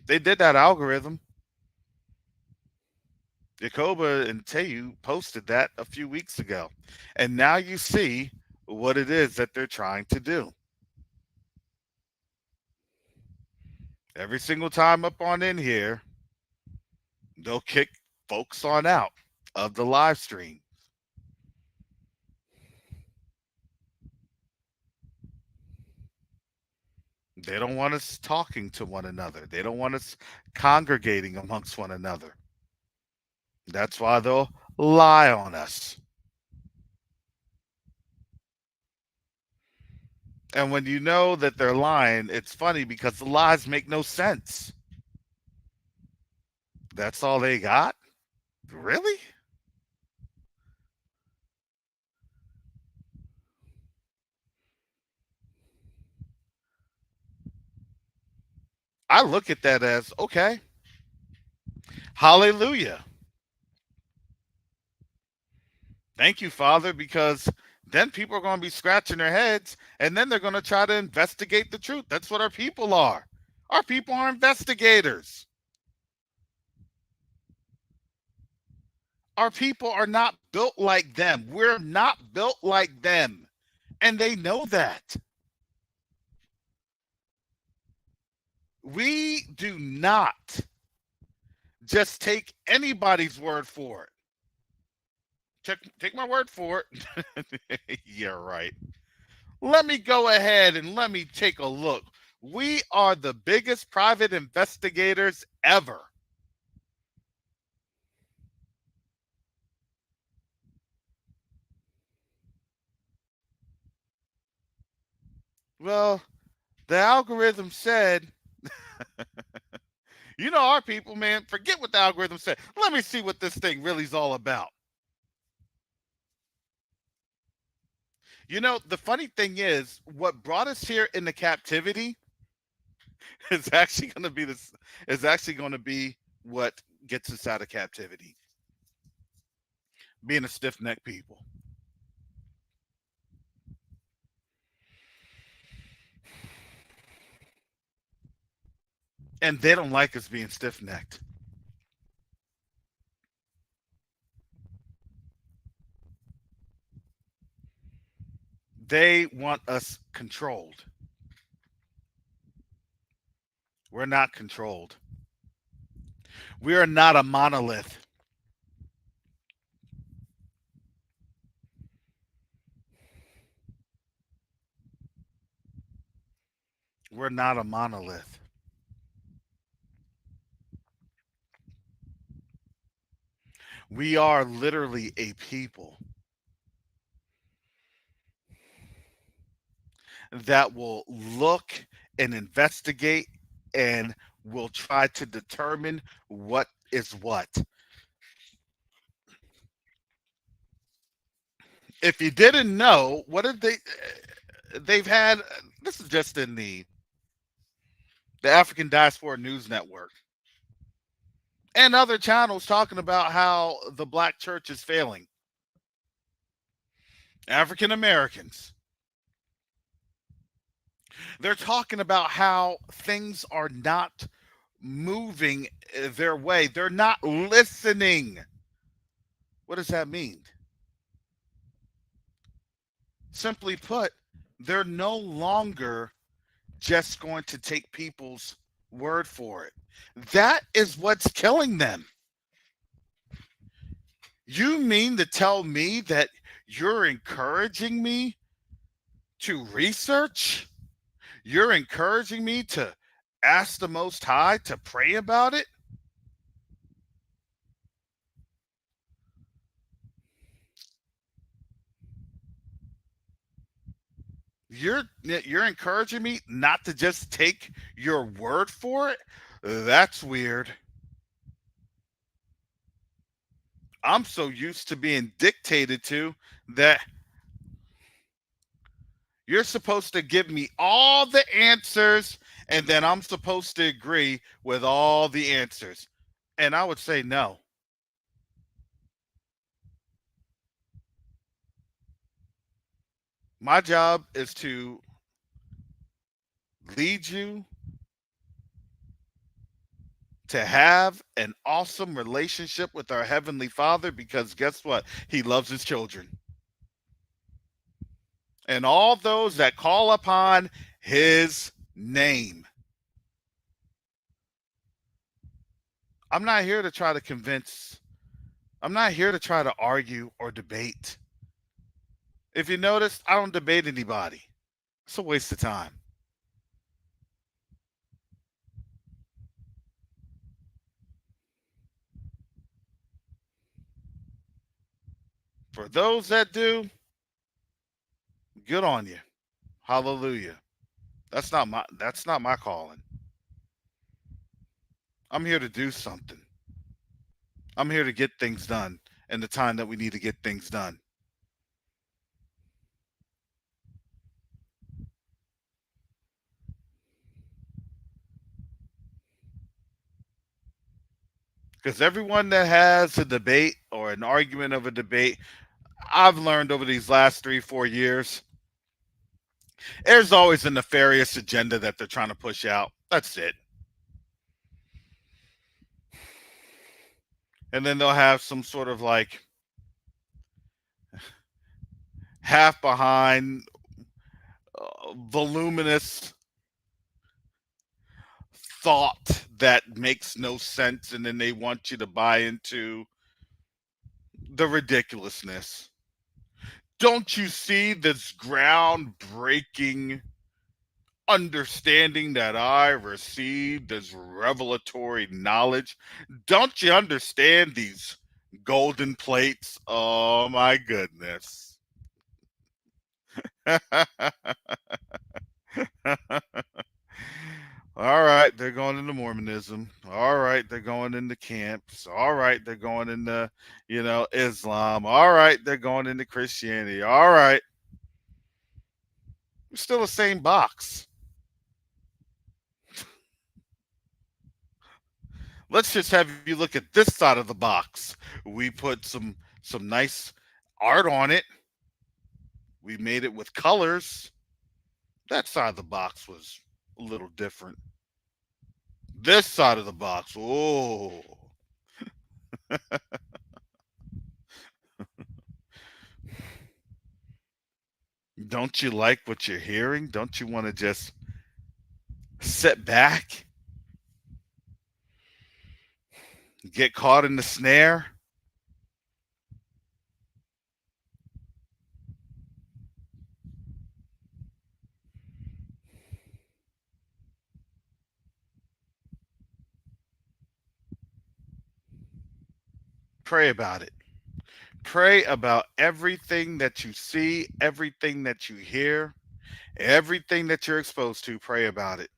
They did that algorithm. Jacoba and Teyu posted that a few weeks ago. And now you see what it is that they're trying to do. Every single time up on in here, they'll kick folks on out of the live stream. They don't want us talking to one another. They don't want us congregating amongst one another. That's why they'll lie on us. And when you know that they're lying, it's funny because the lies make no sense. That's all they got? Really? I look at that as okay. Hallelujah. Thank you, Father, because then people are going to be scratching their heads and then they're going to try to investigate the truth. That's what our people are. Our people are investigators. Our people are not built like them. We're not built like them. And they know that. We do not just take anybody's word for it. Take my word for it. Yeah, right. Let me go ahead and let me take a look. We are the biggest private investigators ever. Well, the algorithm said, you know, our people, man, forget what the algorithm said. Let me see what this thing really is all about. You know, the funny thing is, what brought us here into captivity is actually going to be this. Is actually going to be what gets us out of captivity. Being a stiff-necked people. And they don't like us being stiff-necked. They want us controlled. We're not controlled. We are not a monolith. We're not a monolith. We are literally a people that will look and investigate and will try to determine what is what. If you didn't know, what did they've had, this is just in the African Diaspora News Network and other channels talking about how the black church is failing African Americans. They're talking about how things are not moving their way. They're not listening. What does that mean? Simply put, they're no longer just going to take people's word for it. That is what's killing them. You mean to tell me that you're encouraging me to research? You're encouraging me to ask the Most High to pray about it? you're encouraging me not to just take your word for it. That's weird. I'm so used to being dictated to that you're supposed to give me all the answers and then I'm supposed to agree with all the answers. And I would say no. My job is to lead you to have an awesome relationship with our Heavenly Father because guess what? He loves his children. And all those that call upon his name. I'm not here to try to convince, I'm not here to try to argue or debate. If you notice, I don't debate anybody. It's a waste of time. For those that do, good on you. Hallelujah. That's not my calling. I'm here to do something. I'm here to get things done in the time that we need to get things done. Because everyone that has a debate or an argument of a debate, I've learned over these last 3, 4 years, there's always a nefarious agenda that they're trying to push out. That's it. And then they'll have some sort of like half behind, voluminous thought that makes no sense. And then they want you to buy into the ridiculousness. Don't you see this groundbreaking understanding that I received, this revelatory knowledge? Don't you understand these golden plates? Oh my goodness. All right, they're going into Mormonism. All right, they're going into camps. All right, they're going into, Islam. All right, they're going into Christianity. All right. It's still the same box. Let's just have you look at this side of the box. We put some nice art on it. We made it with colors. That side of the box was a little different. This side of the box, oh, don't you like what you're hearing? Don't you want to just sit back, get caught in the snare? Pray about it. Pray about everything that you see, everything that you hear, everything that you're exposed to. Pray about it.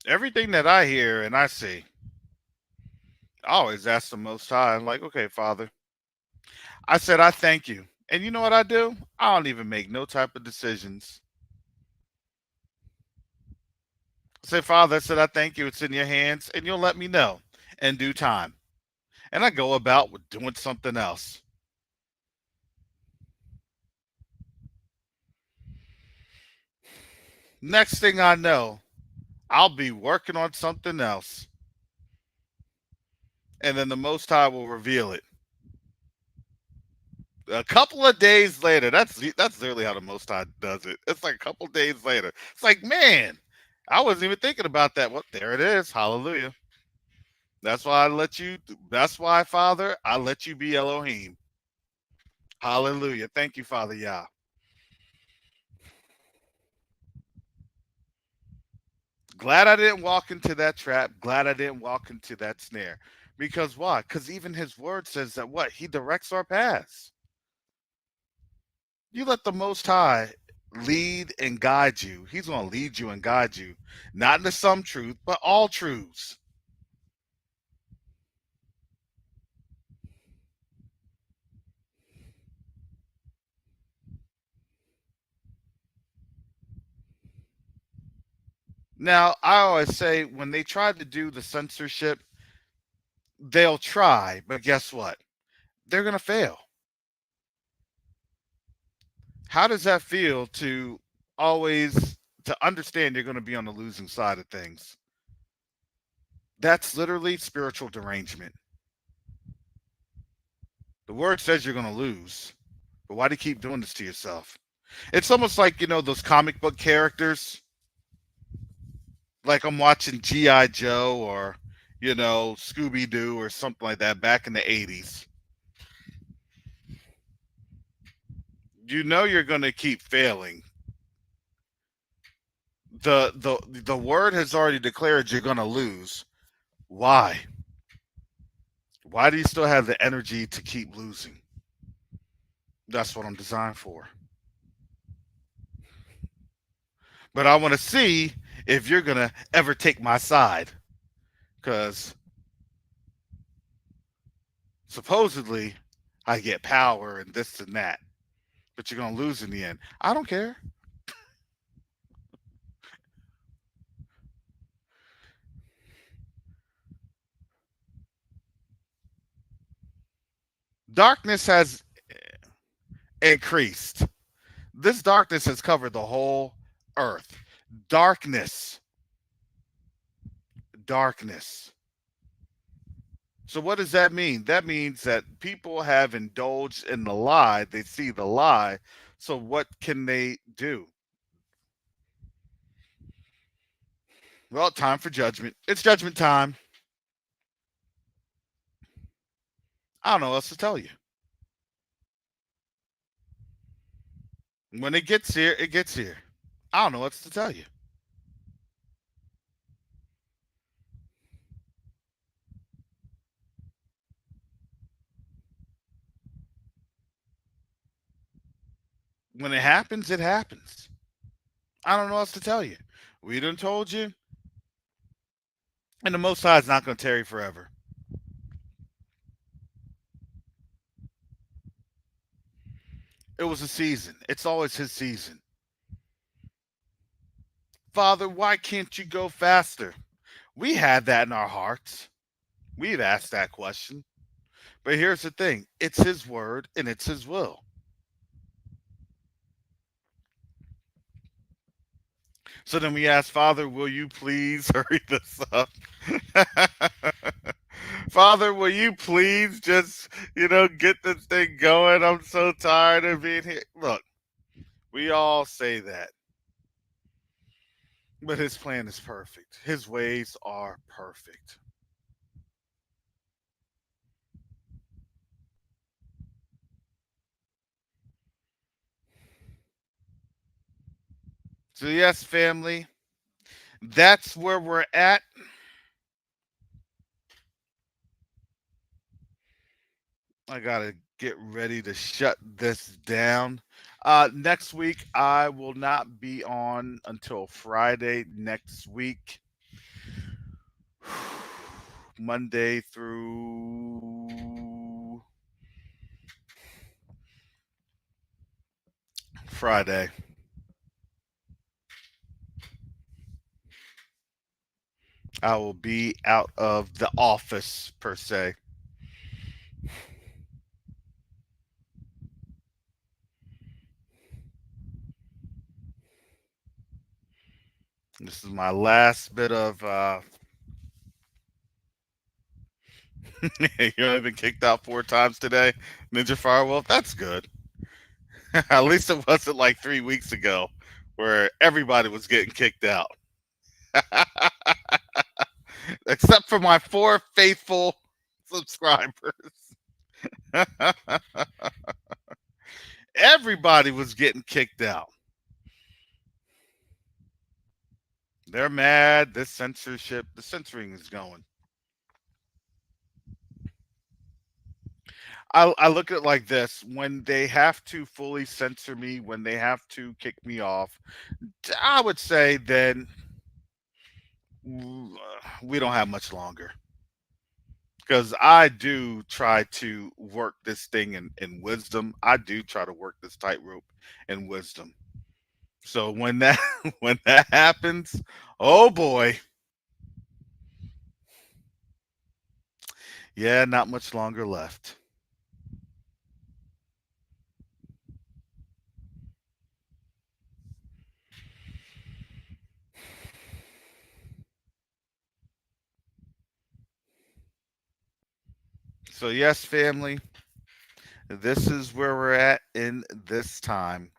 Everything that I hear and I see, I always ask the Most High. I'm like, okay, Father, I said, I thank you. And you know what I do? I don't even make no type of decisions. I say, Father, I said, I thank you. It's in your hands, and you'll let me know in due time. And I go about with doing something else. Next thing I know, I'll be working on something else. And then the Most High will reveal it. A couple of days later, that's literally how the Most High does it. It's like a couple of days later. It's like, man, I wasn't even thinking about that. Well, there it is. Hallelujah. That's why I let you. That's why, Father, I let you be Elohim. Hallelujah. Thank you, Father Yah. Glad I didn't walk into that trap. Glad I didn't walk into that snare. Because why? Because even his word says that what? He directs our paths. You let the Most High lead and guide you. He's going to lead you and guide you, not into some truth, but all truths. Now, I always say when they try to do the censorship, they'll try, but guess what? They're going to fail. How does that feel to always to understand you're going to be on the losing side of things? That's literally spiritual derangement. The word says you're going to lose, but why do you keep doing this to yourself? It's almost like, those comic book characters. Like I'm watching G.I. Joe or, Scooby Doo or something like that back in the 80s. You know you're going to keep failing. The word has already declared you're going to lose. Why? Why do you still have the energy to keep losing? That's what I'm designed for. But I want to see if you're going to ever take my side. Because supposedly I get power and this and that. But you're going to lose in the end. I don't care. Darkness has increased. This darkness has covered the whole earth. Darkness. Darkness. So what does that mean? That means that people have indulged in the lie. They see the lie. So what can they do? Well, time for judgment. It's judgment time. I don't know what else to tell you. When it gets here, it gets here. I don't know what else to tell you. When it happens, it happens. I don't know what else to tell you. We done told you, and the Most High is not going to tarry forever. It was a season. It's always his season. Father, why can't you go faster? We had that in our hearts. We've asked that question. But here's the thing, it's his word and it's his will. So then we ask, Father, will you please hurry this up? Father, will you please just, get this thing going? I'm so tired of being here. Look, we all say that. But his plan is perfect. His ways are perfect. So, yes, family, that's where we're at. I got to get ready to shut this down. Next week, I will not be on until Friday next week. Monday through Friday. I will be out of the office, per se. This is my last bit of. You only been kicked out 4 times today, Ninja Firewolf. That's good. At least it wasn't like 3 weeks ago, where everybody was getting kicked out, except for my 4 faithful subscribers. Everybody was getting kicked out. They're mad. This censorship, the censoring is going. I look at it like this: when they have to fully censor me, when they have to kick me off, I would say then we don't have much longer, because I do try to work this thing in wisdom. I do try to work this tightrope in wisdom. So when that when that happens, oh boy, yeah, not much longer left. So yes, family, this is where we're at in this time.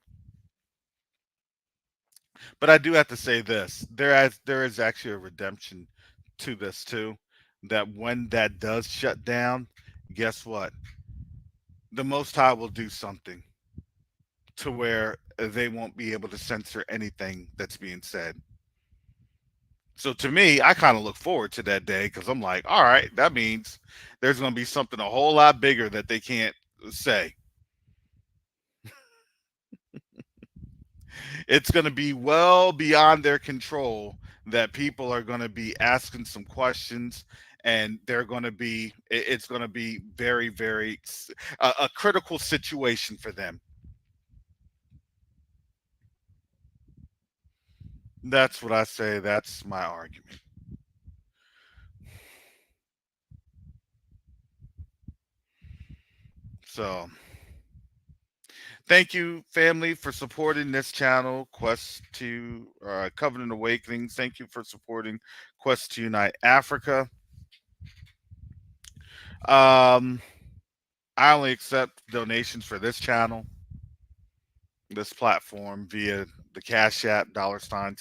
But I do have to say this: there is actually a redemption to this too. That when that does shut down, guess what? The Most High will do something to where they won't be able to censor anything that's being said. So to me, I kind of look forward to that day because I'm like, all right, that means there's going to be something a whole lot bigger that they can't say. It's going to be well beyond their control that people are going to be asking some questions, and they're going to be it's going to be very very a critical situation for them. That's what I say. That's my argument. So thank you, family, for supporting this channel, Quest to Covenant Awakenings. Thank you for supporting Quest to Unite Africa. um I only accept donations for this channel, this platform, via the Cash App $COVAWK.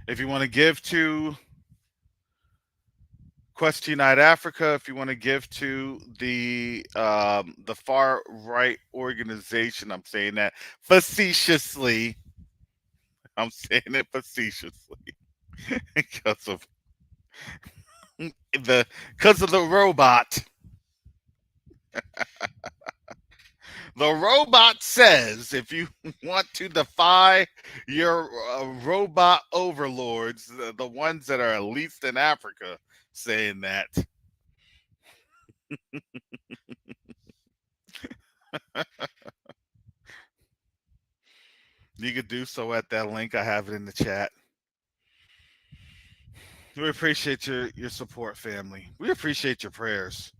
If you want to give to Quest to Unite Africa, if you want to give to the far right organization, I'm saying that facetiously. I'm saying it facetiously because of the robot. The robot says if you want to defy your robot overlords, the ones that are at least in Africa, saying that you could do so at that link. I have it in the chat. We appreciate your support, family. We appreciate your prayers.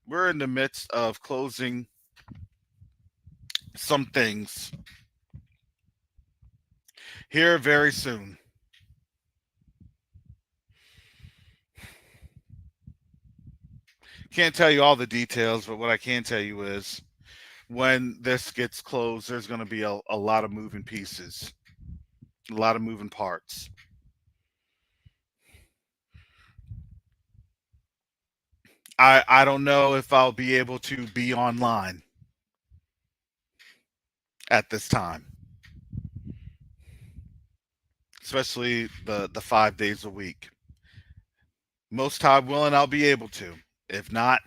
We're in the midst of closing some things here very soon. Can't tell you all the details, but what I can tell you is when this gets closed, there's going to be a lot of moving pieces, a lot of moving parts. I don't know if I'll be able to be online at this time, especially the 5 days a week. Most time willing, I'll be able to. If not,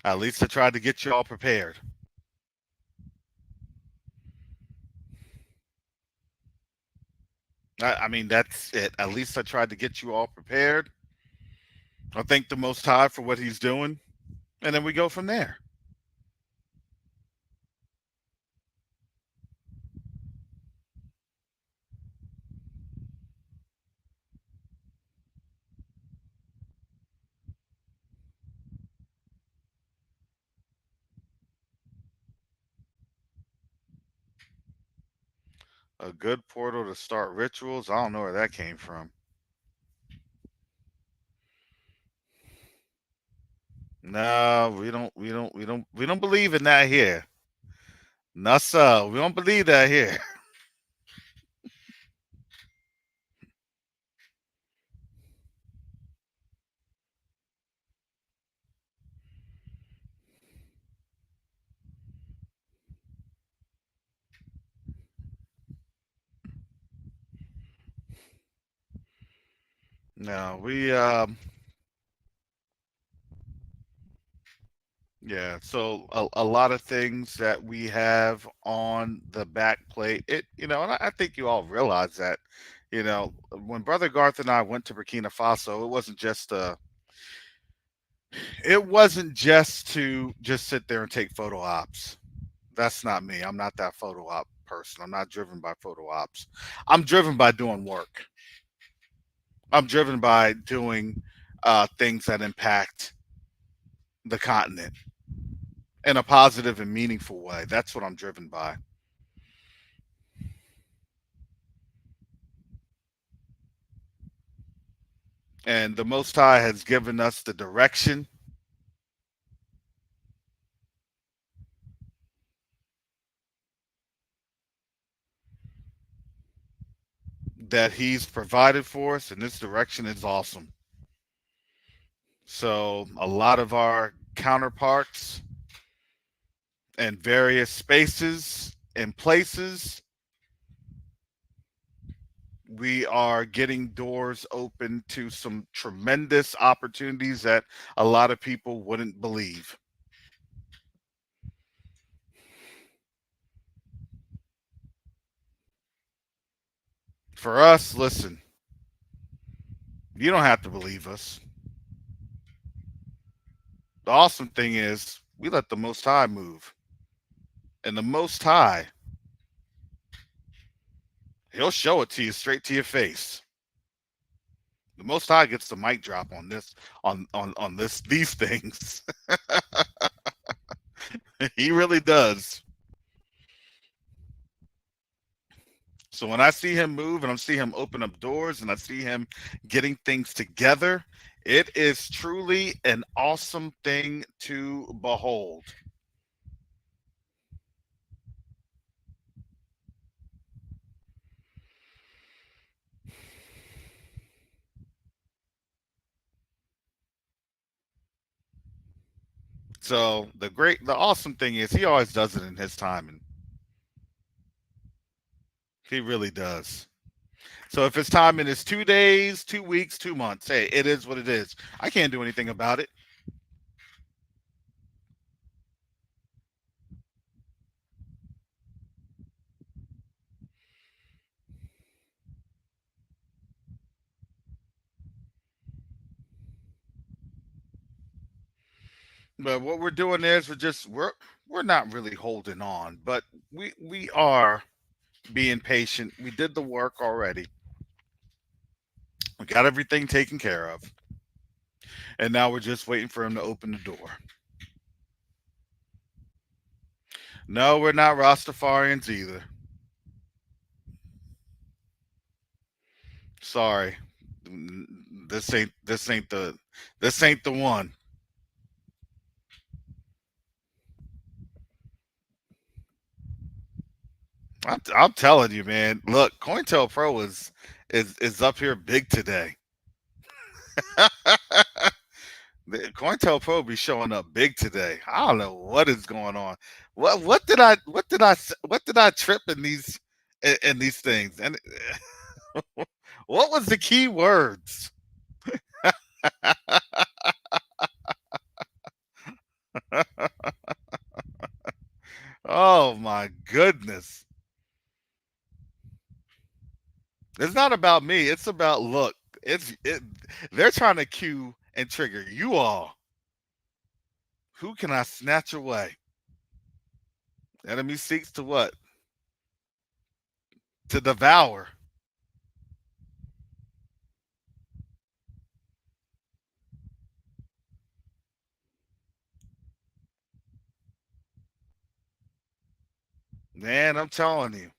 at least I tried to get you all prepared. I mean, that's it. At least I tried to get you all prepared. I thank the Most High for what He's doing, and then we go from there. A good portal to start rituals. I don't know where that came from. No, we don't believe in that here. No, sir. We don't believe that here. No, we yeah, so a lot of things that we have on the back plate, and I think you all realize that, when Brother Garth and I went to Burkina Faso, it wasn't just to just sit there and take photo ops. That's not me. I'm not that photo op person. I'm not driven by photo ops. I'm driven by doing work. I'm driven by doing things that impact the continent in a positive and meaningful way. That's what I'm driven by. And the Most High has given us the direction that He's provided for us, and this direction is awesome. So, a lot of our counterparts in various spaces and places, we are getting doors open to some tremendous opportunities that a lot of people wouldn't believe. For us, listen, you don't have to believe us. The awesome thing is we let the Most High move. And the Most High, He'll show it to you straight to your face. The Most High gets the mic drop on this, on these things. He really does. So when I see him move and I see him open up doors and I see him getting things together, it is truly an awesome thing to behold. So the awesome thing is he always does it in his time, and he really does. So if his timing is 2 days, 2 weeks, 2 months, hey, it is what it is. I can't do anything about it. But what we're doing is we're not really holding on, but we are being patient. We did the work already. We got everything taken care of. And now we're just waiting for him to open the door. No, we're not Rastafarians either. Sorry. This ain't the one. I'm telling you, man. Look, COINTELPRO is up here big today. COINTELPRO be showing up big today. I don't know what is going on. What did I trip in these things? And what was the key words? Oh my goodness. It's not about me. It's about look. They're trying to cue and trigger you all. Who can I snatch away? Enemy seeks to what? To devour. Man, I'm telling you,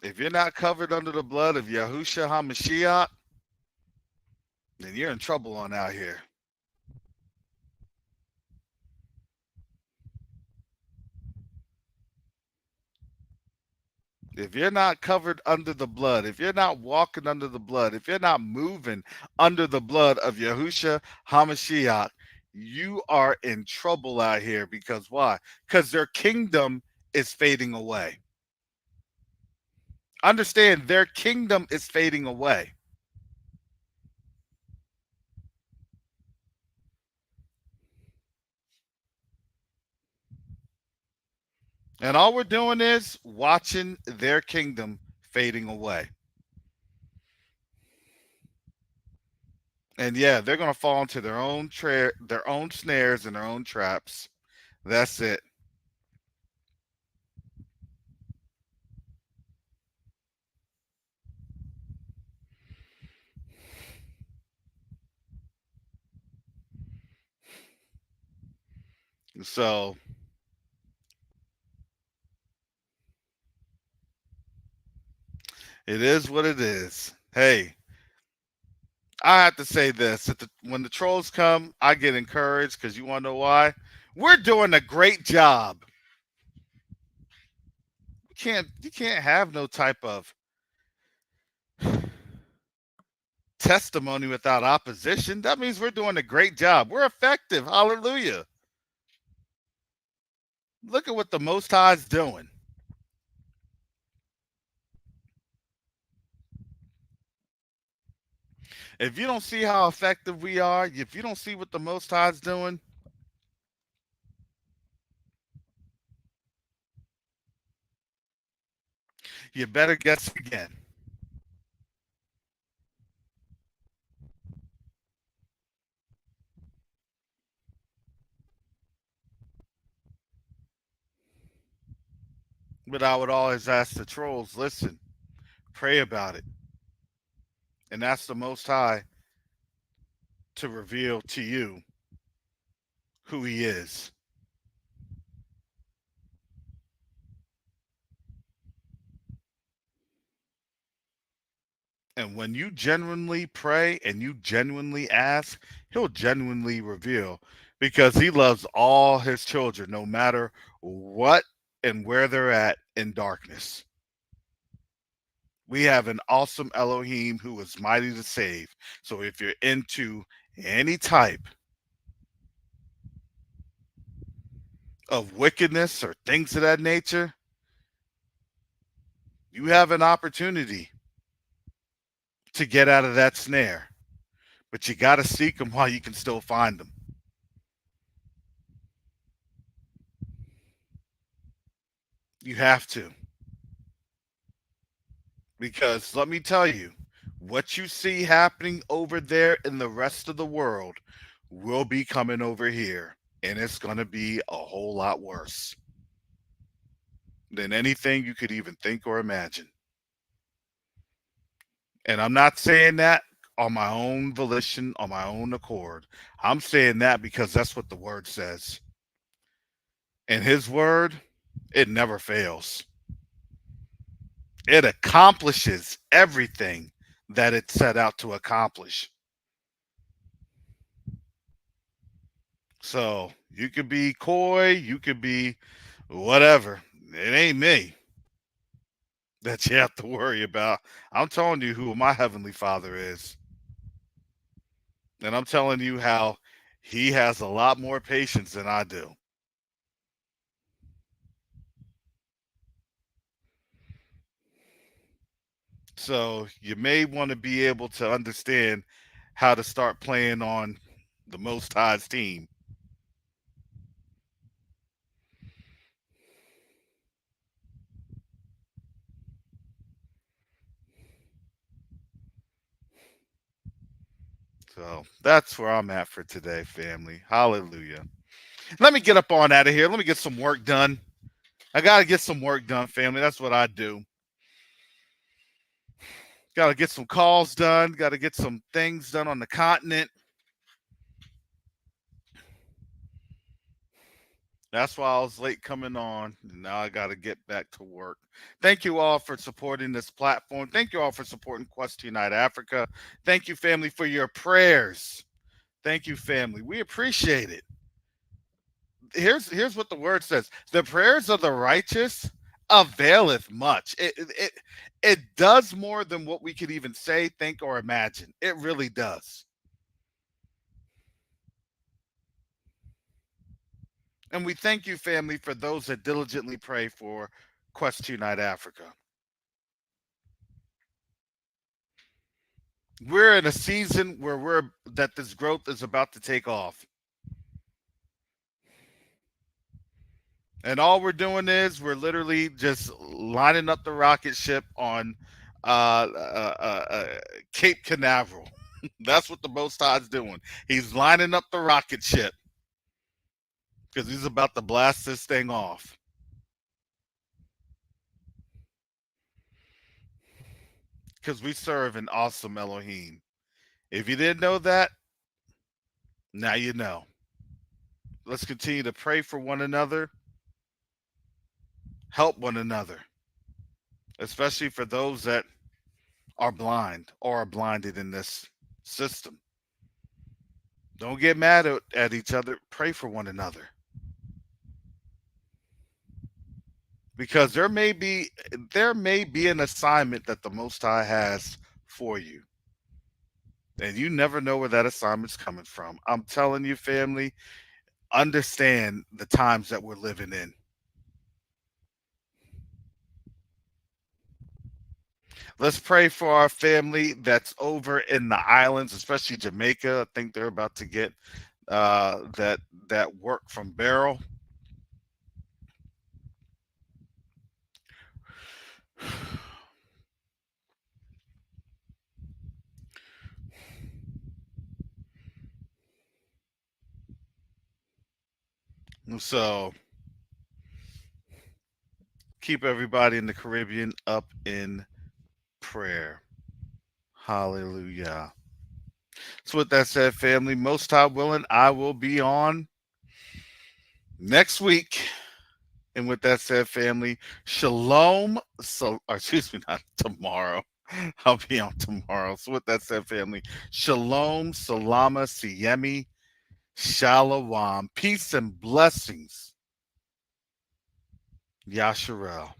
if you're not covered under the blood of Yahushua HaMashiach, then you're in trouble on out here. If you're not covered under the blood, if you're not walking under the blood, if you're not moving under the blood of Yahushua HaMashiach, you are in trouble out here because why? Because their kingdom is fading away. Understand, their kingdom is fading away. And all we're doing is watching their kingdom fading away. And yeah, they're gonna fall into their own snares and their own traps. That's it. So it is what it is. Hey, I have to say this: when the trolls come, I get encouraged because you want to know why? We're doing a great job. You can't have no type of testimony without opposition. That means we're doing a great job. We're effective. Hallelujah. Look at what the Most High is doing. If you don't see how effective we are, if you don't see what the Most High is doing, you better guess again. But I would always ask the trolls, listen, pray about it, and ask the Most High to reveal to you who He is. And when you genuinely pray and you genuinely ask, He'll genuinely reveal because He loves all His children, no matter what and where they're at in darkness. We have an awesome Elohim who is mighty to save. So if you're into any type of wickedness or things of that nature, you have an opportunity to get out of that snare. But you got to seek them while you can still find them. You have to. Because let me tell you, what you see happening over there in the rest of the world will be coming over here. And it's going to be a whole lot worse than anything you could even think or imagine. And I'm not saying that on my own volition, on my own accord. I'm saying that because that's what the word says. And His word, it never fails. It accomplishes everything that it set out to accomplish. So you could be coy, you could be whatever. It ain't me that you have to worry about. I'm telling you who my Heavenly Father is. And I'm telling you how He has a lot more patience than I do. So you may want to be able to understand how to start playing on the Most High's team. So that's where I'm at for today, family. Hallelujah. Let me get up on out of here. Let me get some work done. I got to get some work done, family. That's what I do. Got to get some calls done. Got to get some things done on the continent. That's why I was late coming on. Now I got to get back to work. Thank you all for supporting this platform. Thank you all for supporting Quest to Unite Africa. Thank you, family, for your prayers. Thank you, family. We appreciate it. Here's what the word says: the prayers of the righteous availeth much. It does more than what we could even say, think, or imagine. It really does. And we thank you, family, for those that diligently pray for Quest to Unite Africa. We're in a season where we're that this growth is about to take off. And all we're doing is we're literally just lining up the rocket ship on Cape Canaveral. That's what the Most High's doing. He's lining up the rocket ship because he's about to blast this thing off. Because we serve an awesome Elohim. If you didn't know that, now you know. Let's continue to pray for one another, help one another, especially for those that are blind or are blinded in this system. Don't get mad at each other. Pray for one another. Because there may be an assignment that the Most High has for you. And you never know where that assignment's coming from. I'm telling you, family, understand the times that we're living in. Let's pray for our family that's over in the islands, especially Jamaica. I think they're about to get that work from Barrel. So keep everybody in the Caribbean up in prayer. Hallelujah. So with that said, family, most high willing, I will be on next week. And with that said, family, shalom. So, or excuse me, not tomorrow. I'll be on tomorrow. So with that said, family, shalom, salama, siyemi, shalom, peace and blessings. Yasharel.